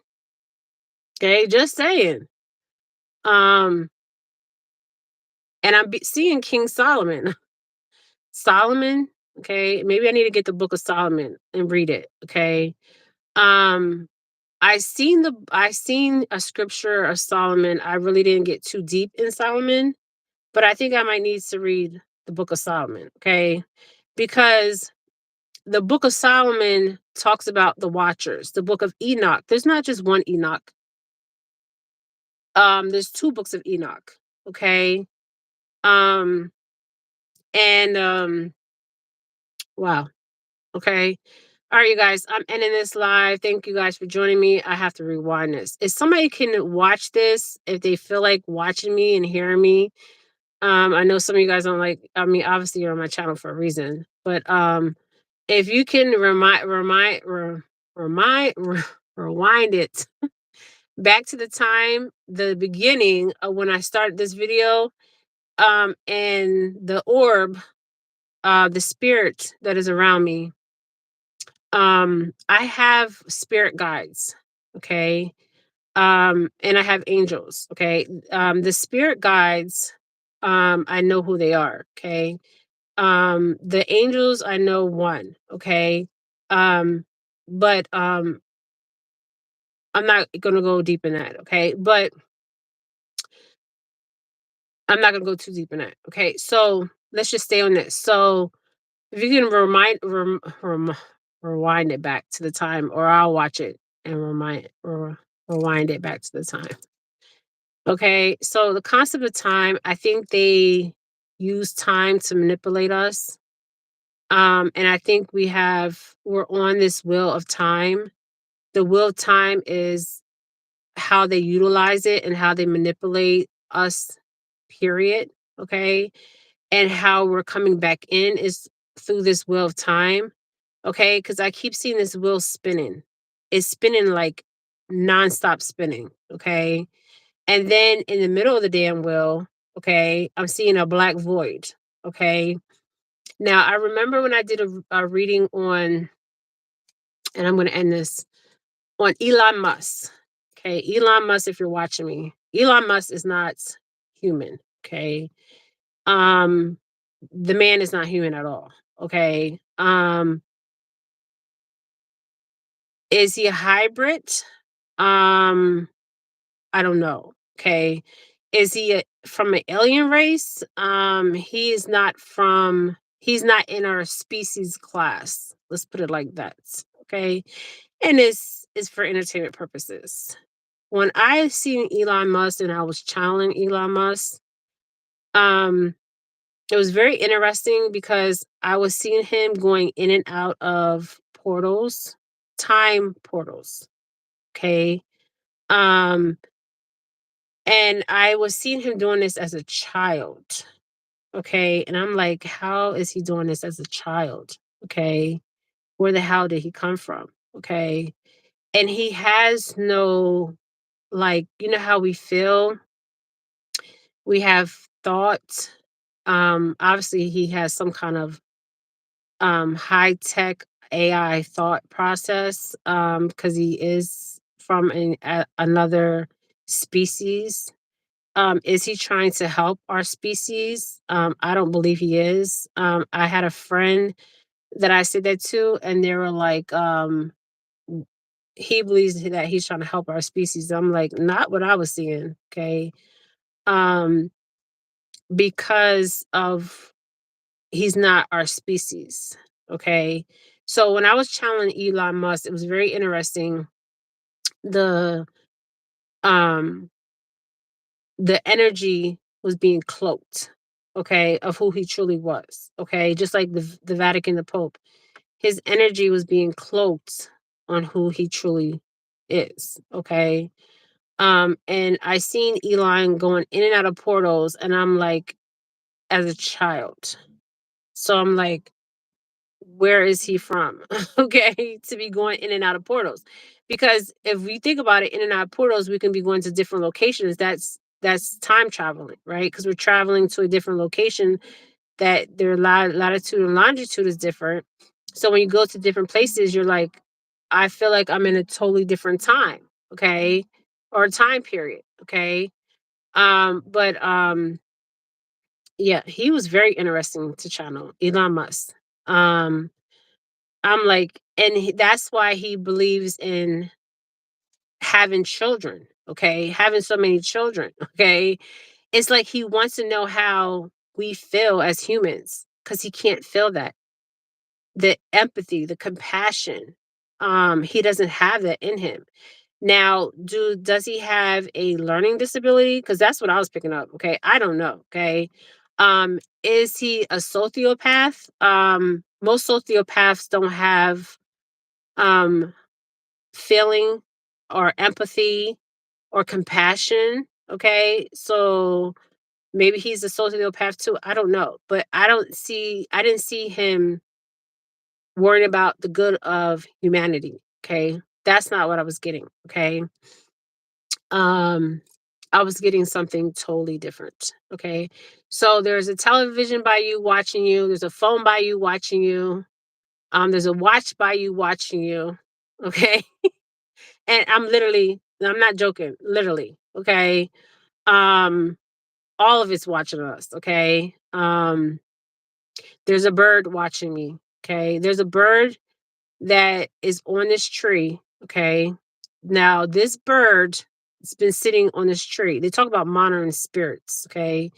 Okay, just saying. Um and seeing King Solomon. Solomon, okay? Maybe I need to get the book of Solomon and read it, okay? Um I seen a scripture of Solomon. I really didn't get too deep in Solomon, but I think I might need to read the book of Solomon, okay? Because the book of Solomon talks about the watchers. The book of Enoch, there's not just one Enoch. There's two books of Enoch. Okay. Um, and wow. Okay. All right, you guys. I'm ending this live. Thank you guys for joining me. I have to rewind this. If somebody can watch this, if they feel like watching me and hearing me, I know some of you guys don't like. I mean, obviously you're on my channel for a reason, but if you can remind, rewind it back to the time, the beginning of when I started this video, and the orb, the spirit that is around me. I have spirit guides, okay, and I have angels, okay. The spirit guides, I know who they are, okay. The angels, I know one, okay. Um, but I'm not gonna go deep in that, okay. But I'm not gonna go too deep in that. Okay, so let's just stay on this. So if you can rewind it back to the time, or I'll watch it and rewind it back to the time. Okay, so the concept of time, I think they use time to manipulate us. And I think we're on this wheel of time. The wheel of time is how they utilize it and how they manipulate us, period. Okay. And how we're coming back in is through this wheel of time. Okay. Because I keep seeing this wheel spinning. It's spinning like nonstop spinning. Okay. And then in the middle of the damn wheel, okay, I'm seeing a black void. Okay. Now I remember when I did a reading on, and I'm going to end this on Elon Musk. Okay. Elon Musk, if you're watching me, Elon Musk is not human. Okay. Um, the man is not human at all. Okay. Is he a hybrid? Um, I don't know. Okay. Is he from an alien race? He's not in our species class. Let's put it like that. Okay. And this is for entertainment purposes. When I seen Elon Musk and I was channeling Elon Musk, um, it was very interesting because I was seeing him going in and out of portals, time portals. Okay. Um, and I was seeing him doing this as a child. Okay. And I'm like, how is he doing this as a child? Okay. Where the hell did he come from? Okay. And he has no, like, you know how we feel? We have thought. Obviously, he has some kind of high tech AI thought process because he is from another species. Is he trying to help our species? I don't believe he is. I had a friend that I said that to, and they were like, he believes that he's trying to help our species. I'm like, not what I was seeing. Okay. Um, because of he's not our species. Okay. So when I was challenging Elon Musk, it was very interesting. The um the energy was being cloaked, okay, of who he truly was. Okay. Just like the Vatican, the Pope. His energy was being cloaked on who he truly is. Okay. And I seen Elon going in and out of portals, and I'm like, as a child. So I'm like, where is he from? Okay, to be going in and out of portals. Because if we think about it, in and out of portals, we can be going to different locations. That's time traveling, right? Because we're traveling to a different location that their latitude and longitude is different. So when you go to different places, you're like, I feel like I'm in a totally different time, okay, or time period, okay. But yeah, he was very interesting to channel, Elon Musk. Um, I'm like, and that's why he believes in having children, okay, having so many children, okay. It's like he wants to know how we feel as humans because he can't feel that the empathy, the compassion. He doesn't have that in him. Now, does he have a learning disability? Because that's what I was picking up. Okay. I don't know. Okay. Is he a sociopath? Most sociopaths don't have um feeling or empathy or compassion. Okay. So maybe he's a sociopath too. I don't know. But I didn't see him worrying about the good of humanity. Okay. That's not what I was getting. Okay. Um, I was getting something totally different. Okay. So there's a television by you watching you, there's a phone by you watching you, there's a watch by you watching you. Okay. And I'm not joking, literally. Okay. Um, all of it's watching us. Okay. There's a bird watching me. Okay. There's a bird that is on this tree. Okay. Now, this bird it's been sitting on this tree. They talk about monitoring spirits, okay?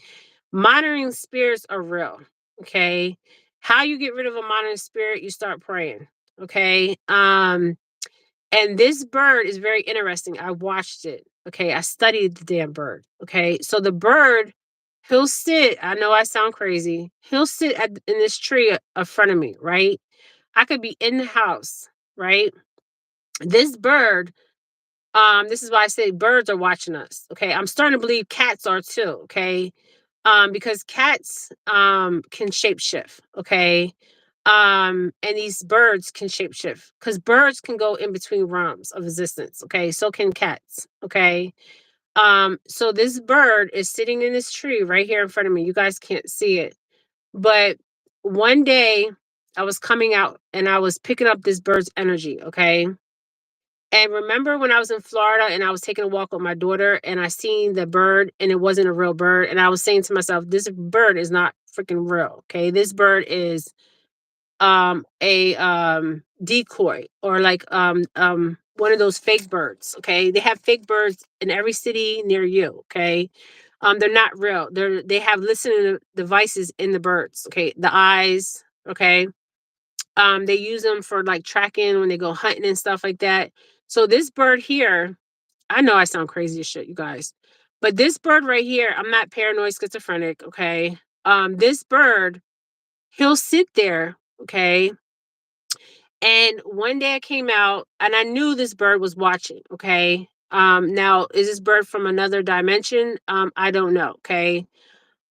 Monitoring spirits are real, okay? How you get rid of a monitoring spirit, you start praying, okay? And this bird is very interesting. I watched it, okay? I studied the damn bird, okay? So the bird, he'll sit, I know I sound crazy, he'll sit in this tree in front of me, right? I could be in the house, right? This bird, this is why I say birds are watching us. Okay. I'm starting to believe cats are too. Okay. Because cats can shapeshift. Okay. And these birds can shapeshift because birds can go in between realms of existence. Okay. So can cats. Okay. So this bird is sitting in this tree right here in front of me. You guys can't see it. But one day I was coming out and I was picking up this bird's energy. Okay. And remember when I was in Florida and I was taking a walk with my daughter and I seen the bird and it wasn't a real bird. And I was saying to myself, this bird is not freaking real. Okay. This bird is a decoy or like one of those fake birds. Okay. They have fake birds in every city near you. Okay. They're not real. They have listening devices in the birds. Okay. The eyes. Okay. They use them for like tracking when they go hunting and stuff like that. So this bird here, I know I sound crazy as shit, you guys, but this bird right here, I'm not paranoid schizophrenic, okay? This bird, he'll sit there, okay? And one day I came out and I knew this bird was watching, okay? Now is this bird from another dimension? I don't know, okay?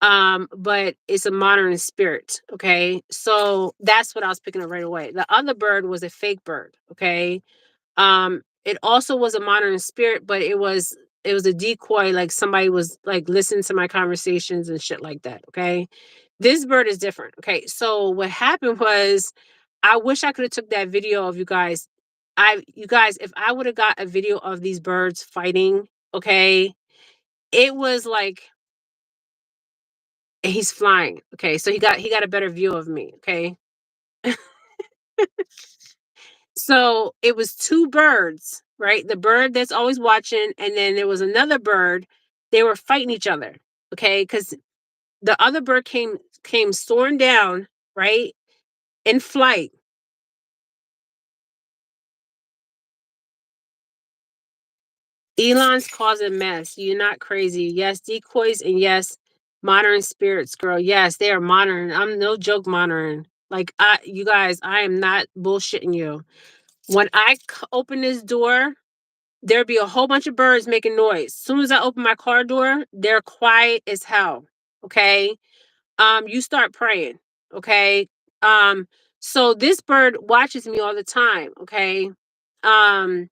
But it's a modern spirit, okay? So that's what I was picking up right away. The other bird was a fake bird, okay? It also was a modern spirit, but it was a decoy, like somebody was like listening to my conversations and shit like that, okay? This bird is different, okay? So what happened was I wish I could have took that video of you guys. You guys, if I would have got a video of these birds fighting, okay, it was like he's flying. Okay, so he got a better view of me. Okay, so it was two birds, right? The bird that's always watching, and then there was another bird. They were fighting each other. Okay, because the other bird came soaring down, right, in flight. Elon's causing mess. You're not crazy. Yes, decoys, and yes, modern spirits, girl. Yes, they are modern. I'm no joke modern. Like you guys, I am not bullshitting you. When I open this door, there'd be a whole bunch of birds making noise. As soon as I open my car door, they're quiet as hell. Okay. You start praying. Okay. Um, so this bird watches me all the time. Okay. Um,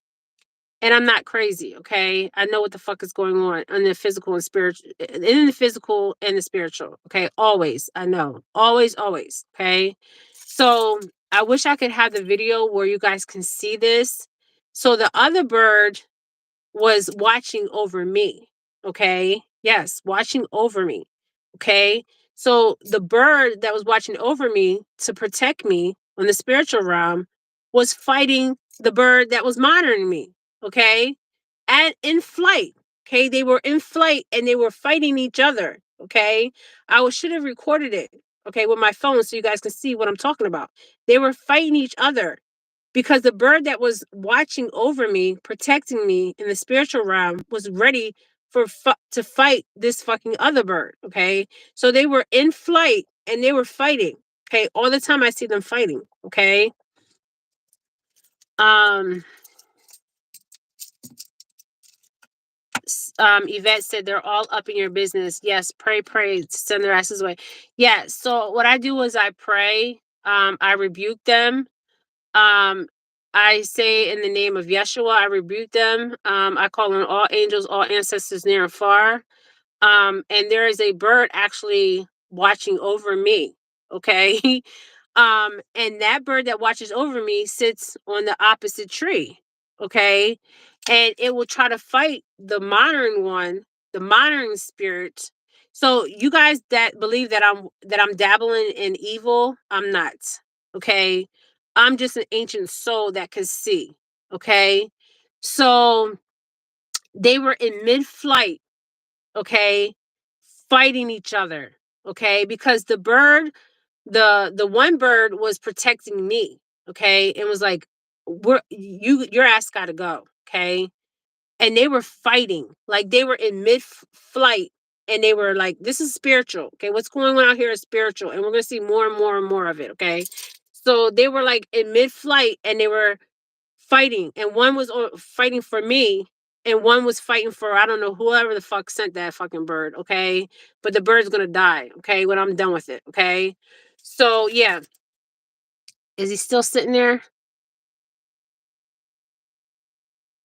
and I'm not crazy. Okay. I know what the fuck is going on in the physical and spiritual, in the physical and the spiritual. Okay. Always. I know. Always, always. Okay. So I wish I could have the video where you guys can see this. So the other bird was watching over me. Okay. Yes, watching over me. Okay. So the bird that was watching over me to protect me on the spiritual realm was fighting the bird that was monitoring me. Okay. And in flight. Okay. They were in flight and they were fighting each other. Okay. Should have recorded it. Okay. With my phone so you guys can see what I'm talking about. They were fighting each other because the bird that was watching over me, protecting me in the spiritual realm, was ready to fight this fucking other bird. Okay, so they were in flight and they were fighting. Okay, all the time I see them fighting. Okay, um, Yvette said they're all up in your business. Yes, pray, pray, send their asses away. Yeah. So what I do is I pray. I rebuke them. Um, I say in the name of Yeshua, I rebuke them. I call on all angels, all ancestors near and far. And there is a bird actually watching over me. Okay. And that bird that watches over me sits on the opposite tree. Okay. And it will try to fight the modern one, the modern spirit. So you guys that believe that I'm dabbling in evil, I'm not. Okay. I'm just an ancient soul that can see. Okay. So They were in mid-flight, okay, fighting each other, okay, because the one bird was protecting me, okay, it was like, your ass got to go, okay, and they were fighting, like they were in mid-flight, and they were like, this is spiritual, okay, what's going on out here is spiritual, and we're gonna see more and more and more of it, okay. So they were like in mid-flight, and they were fighting, and one was fighting for me, and one was fighting for, I don't know, whoever the fuck sent that fucking bird, okay, but the bird's gonna die, okay, when I'm done with it, okay. So yeah, is he still sitting there?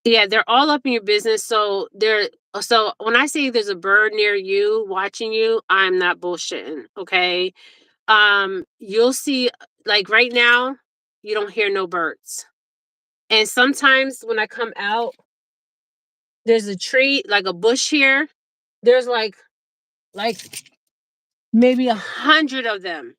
Yeah, they're all up in your business. So when I say there's a bird near you watching you, I'm not bullshitting, okay. You'll see, like right now, you don't hear no birds, and sometimes when I come out, there's a tree, like a bush here. There's like maybe 100 of them.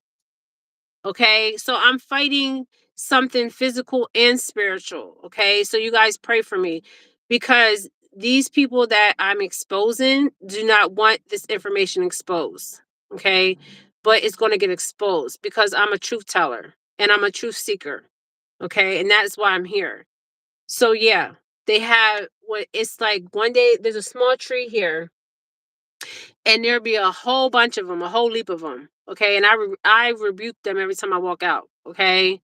Okay. So I'm fighting something physical and spiritual. Okay. So you guys pray for me, because these people that I'm exposing do not want this information exposed. Okay. But it's going to get exposed because I'm a truth teller and I'm a truth seeker. Okay. And that's why I'm here. So yeah, they have what it's like one day there's a small tree here, and there'll be a whole bunch of them, a whole leap of them. Okay, and I rebuke them every time I walk out. Okay,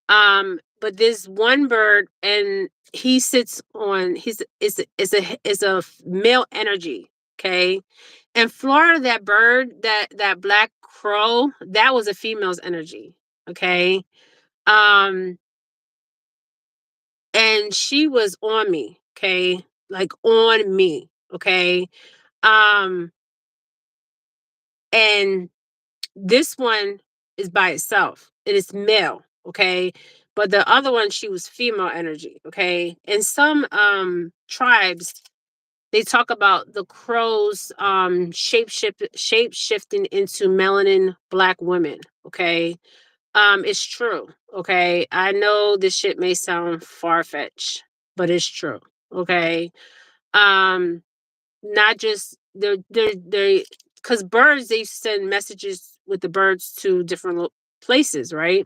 but this one bird, and he sits on, he's is a male energy. Okay, in Florida, that bird, that black crow, that was a female's energy. Okay, um, and she was on me. Okay, like on me. Okay, um, and this one is by itself. It is male, okay? But the other one, she was female energy, okay? In some tribes, they talk about the crows shape shifting into melanin black women, okay? It's true, okay? I know this shit may sound far-fetched, but it's true, okay? Um Not just they're because birds, they send messages with the birds to different places, right?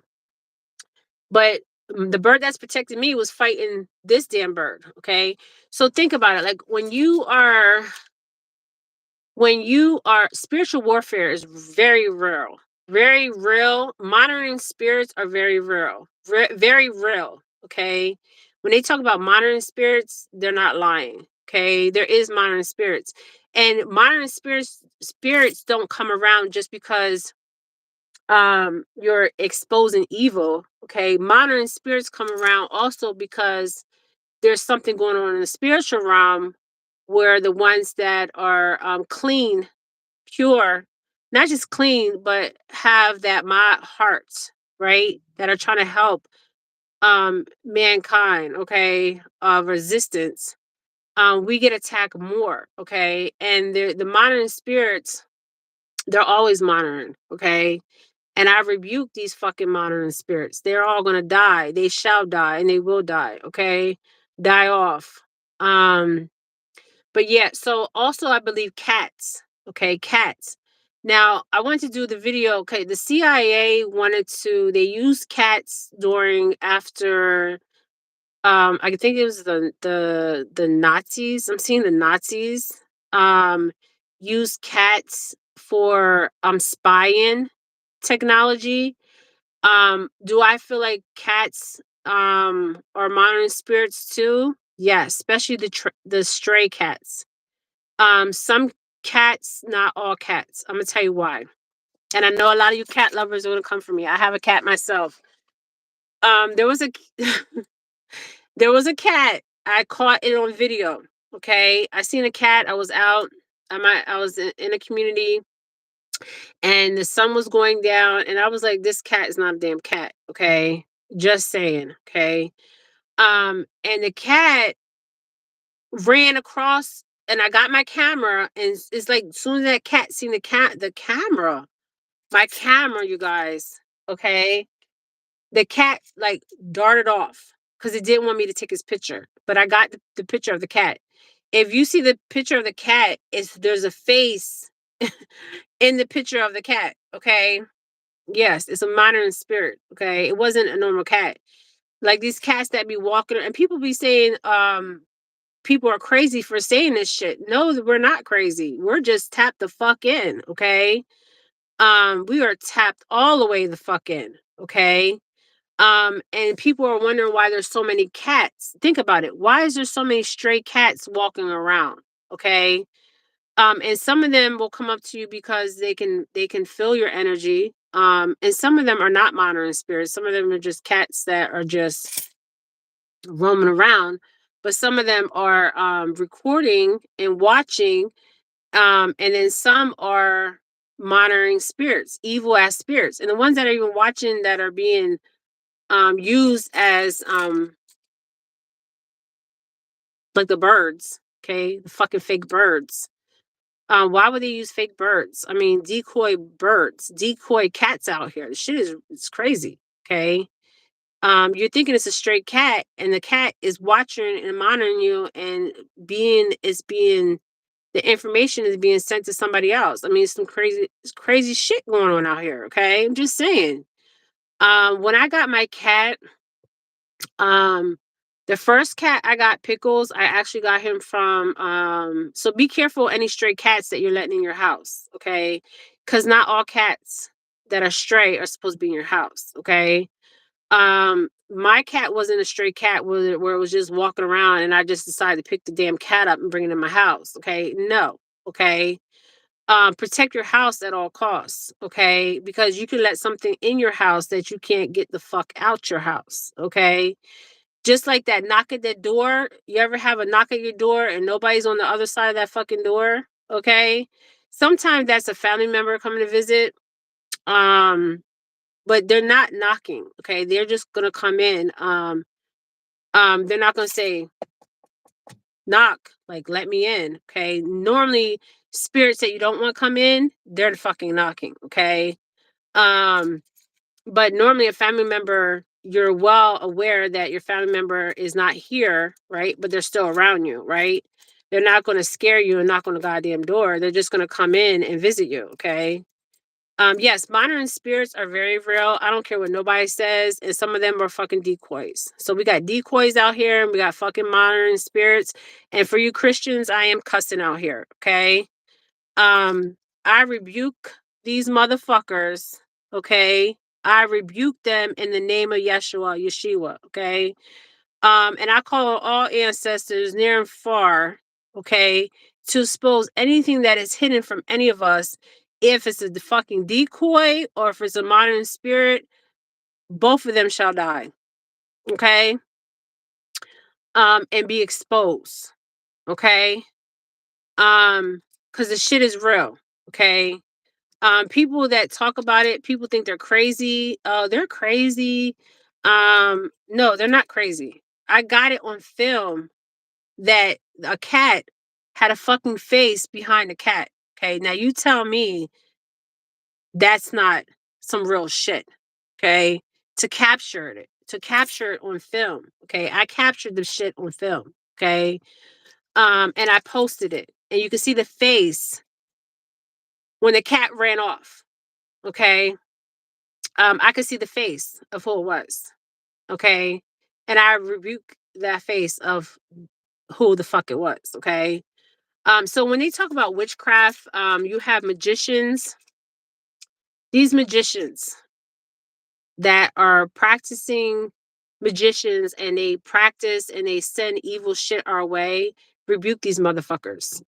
But the bird that's protecting me was fighting this damn bird. Okay, so think about it. Like when you are spiritual warfare is very real, very real. Monitoring spirits are very real, very real. Okay, when they talk about monitoring spirits, they're not lying. Okay, there is monitoring spirits, and monitoring spirits don't come around just because you're exposing evil. Okay, monitoring spirits come around also because there's something going on in the spiritual realm, where the ones that are clean, pure, not just clean, but have that my hearts, right? That are trying to help mankind, okay, resistance. We get attacked more, okay? And the monitoring spirits, they're always monitoring, okay? And I rebuke these fucking monitoring spirits. They're all gonna die. They shall die and they will die, okay? Die off. But yeah, so also I believe cats. Okay, cats. Now I wanted to do the video. Okay, the CIA wanted to. They used cats during after. I think it was the Nazis. I'm seeing the Nazis. Use cats for spying technology. Do I feel like cats are monitoring spirits too? Yes, especially the stray cats. Some cats, not all cats. I'm gonna tell you why. And I know a lot of you cat lovers are gonna come for me. I have a cat myself. There was a there was a cat. I caught it on video. Okay, I seen a cat. I was out. I was in a community, and the sun was going down, and I was like, "This cat is not a damn cat." Okay, just saying. Okay, and the cat ran across, and I got my camera, and it's like as soon as that cat seen the camera, my camera, you guys, okay, the cat like darted off because it didn't want me to take his picture, but I got the picture of the cat. If you see the picture of the cat, there's a face in the picture of the cat, okay? Yes, it's a modern spirit, okay? It wasn't a normal cat. Like these cats that be walking and people be saying, people are crazy for saying this shit. No, we're not crazy. We're just tapped the fuck in, okay? We are tapped all the way the fuck in, okay? And people are wondering why there's so many cats. Think about it. Why is there so many stray cats walking around? Okay. And some of them will come up to you because they can feel your energy. And some of them are not monitoring spirits. Some of them are just cats that are just roaming around. But some of them are recording and watching. And then some are monitoring spirits, evil ass spirits. And the ones that are even watching that are being used as like the birds, okay, the fucking fake birds. Why would they use fake birds? I mean, decoy birds, decoy cats out here. The shit is it's crazy. Okay. You're thinking it's a stray cat, and the cat is watching and monitoring you, and being the information is being sent to somebody else. I mean, it's crazy shit going on out here. Okay, I'm just saying. When I got my cat, Um, the first cat I got, Pickles, I actually got him from so be careful any stray cats that you're letting in your house, okay? Because not all cats that are stray are supposed to be in your house, okay? My cat wasn't a stray cat where it was just walking around and I just decided to pick the damn cat up and bring it in my house, okay? No, okay? Protect your house at all costs, okay? Because you can let something in your house that you can't get the fuck out your house, okay? Just like that knock at that door. You ever have a knock at your door and nobody's on the other side of that fucking door? Okay. Sometimes that's a family member coming to visit. Um, but they're not knocking. Okay. They're just gonna come in. They're not gonna say knock, like let me in. Okay. Normally spirits that you don't want to come in, they're fucking knocking. Okay. Um, But normally a family member, you're well aware that your family member is not here, right? But they're still around you, right? They're not going to scare you and knock on the goddamn door. They're just going to come in and visit you, okay? Yes, monitoring spirits are very real. I don't care what nobody says, and some of them are fucking decoys. So we got decoys out here, and we got fucking monitoring spirits. And for you Christians, I am cussing out here, okay? Um, I rebuke these motherfuckers, okay? I rebuke them in the name of Yeshua, okay? And I call on all ancestors near and far, okay, to expose anything that is hidden from any of us. If it's a fucking decoy or if it's a modern spirit, both of them shall die, okay? And be exposed, okay? Because the shit is real, okay? People that talk about it, people think they're crazy. Oh, they're crazy. No, they're not crazy. I got it on film that a cat had a fucking face behind a cat. Okay, now you tell me that's not some real shit. Okay, to capture it on film. Okay, I captured the shit on film. Okay, and I posted it, and you can see the face when the cat ran off. Okay, I could see the face of who it was. Okay. And I rebuke that face of who the fuck it was. Okay. So when they talk about witchcraft, you have magicians, these magicians that are practicing magicians and they practice and they send evil shit our way, rebuke these motherfuckers.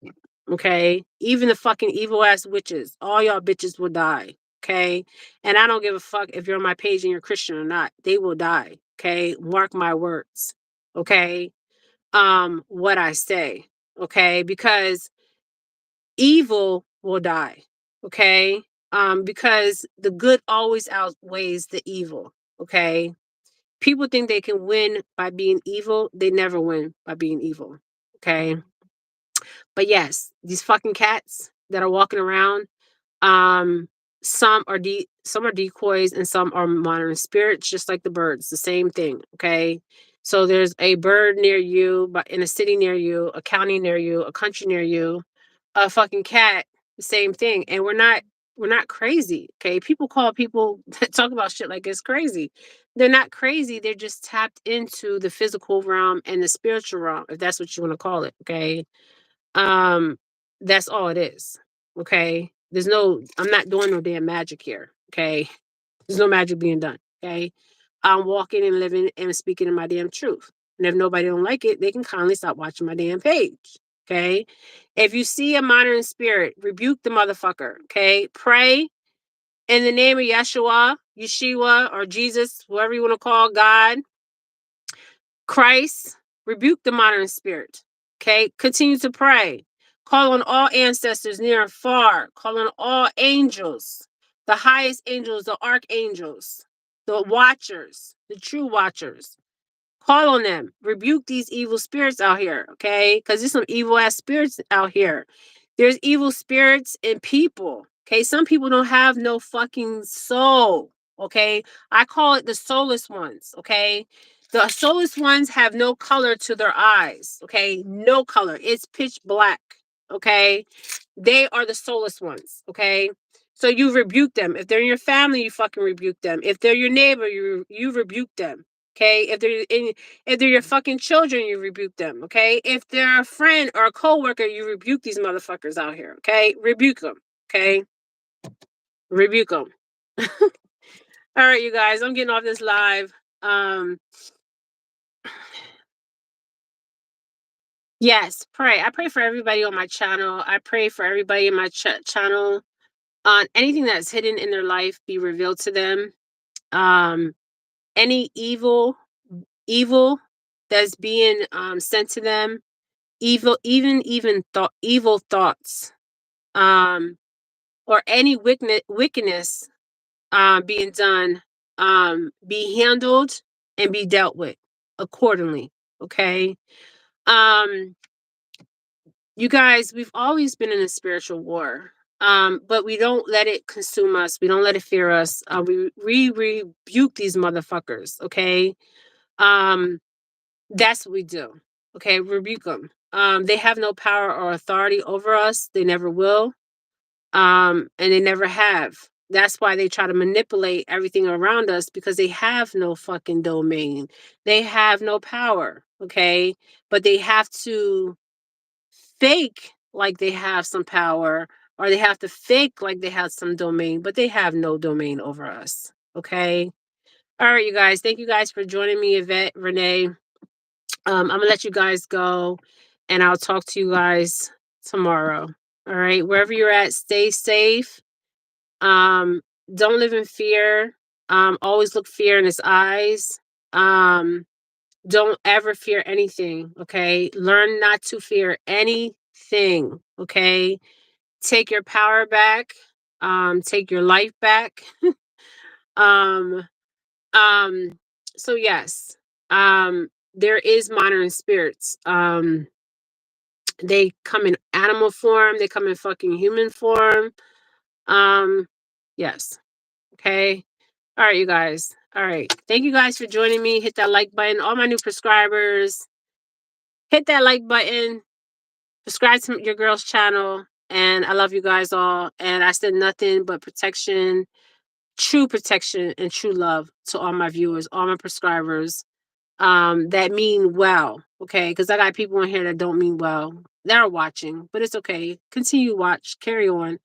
Okay. Even the fucking evil ass witches, all y'all bitches will die. Okay. And I don't give a fuck if you're on my page and you're Christian or not. They will die. Okay. Mark my words. Okay. What I say. Okay. Because evil will die. Okay. Because the good always outweighs the evil. Okay. People think they can win by being evil. They never win by being evil. Okay. But yes, these fucking cats that are walking around, um, some are decoys and some are monitoring spirits, just like the birds. The same thing. Okay. So there's a bird near you, but in a city near you, a county near you, a country near you, a fucking cat, the same thing. And we're not crazy. Okay. People call people that talk about shit like it's crazy. They're not crazy. They're just tapped into the physical realm and the spiritual realm, if that's what you want to call it. Okay. Um, that's all it is. Okay. I'm not doing no damn magic here. Okay. There's no magic being done. Okay. I'm walking and living and speaking in my damn truth. And if nobody don't like it, they can kindly stop watching my damn page. Okay. If you see a monitoring spirit, rebuke the motherfucker. Okay. Pray in the name of Yeshua, or Jesus, whoever you want to call God, Christ, rebuke the monitoring spirit. Okay. Continue to pray. Call on all ancestors near and far. Call on all angels, the highest angels, the archangels, the watchers, the true watchers. Call on them. Rebuke these evil spirits out here, okay? Because there's some evil ass spirits out here. There's evil spirits in people, okay? Some people don't have no fucking soul, okay? I call it the soulless ones, okay? The soulless ones have no color to their eyes, okay? No color. It's pitch black, okay? They are the soulless ones, okay? So you rebuke them. If they're in your family, you fucking rebuke them. If they're your neighbor, you rebuke them. Okay, if they're your fucking children, you rebuke them. Okay, if they're a friend or a coworker, you rebuke these motherfuckers out here. Okay, rebuke them. Okay, rebuke them. All right, you guys, I'm getting off this live. Um, yes, pray. I pray for everybody on my channel. I pray for everybody in my channel. On anything that's hidden in their life be revealed to them. Any evil that's being sent to them, even thought evil thoughts, or any wickedness being done, be handled and be dealt with accordingly. Okay. um you guys, we've always been in a spiritual war, but we don't let it consume us. We don't let it fear us. We rebuke these motherfuckers. Okay. um That's what we do. Okay, rebuke them. They have no power or authority over us. They never will. And they never have. That's why they try to manipulate everything around us, because they have no fucking domain. They have no power. Okay, but they have to fake like they have some power, or they have to fake like they have some domain, but they have no domain over us. Okay. All right, you guys. Thank you guys for joining me, Yvette, Renee. I'm gonna let you guys go, and I'll talk to you guys tomorrow. All right, wherever you're at, stay safe. Um, don't live in fear. Always look fear in its eyes. Um, don't ever fear anything. Okay, learn not to fear anything. Okay, take your power back. Take your life back. um, um, so yes, there is monitoring spirits. They come in animal form, they come in fucking human form. Um, yes. Okay. All right, you guys. All right. Thank you guys for joining me. Hit that like button. All my new prescribers, hit that like button. Subscribe to your girl's channel. And I love you guys all. And I said nothing but protection, true protection, and true love to all my viewers, all my prescribers, that mean well. Okay, because I got people in here that don't mean well. They're watching, but it's okay. Continue watch. Carry on.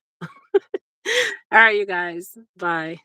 All right, you guys. Bye.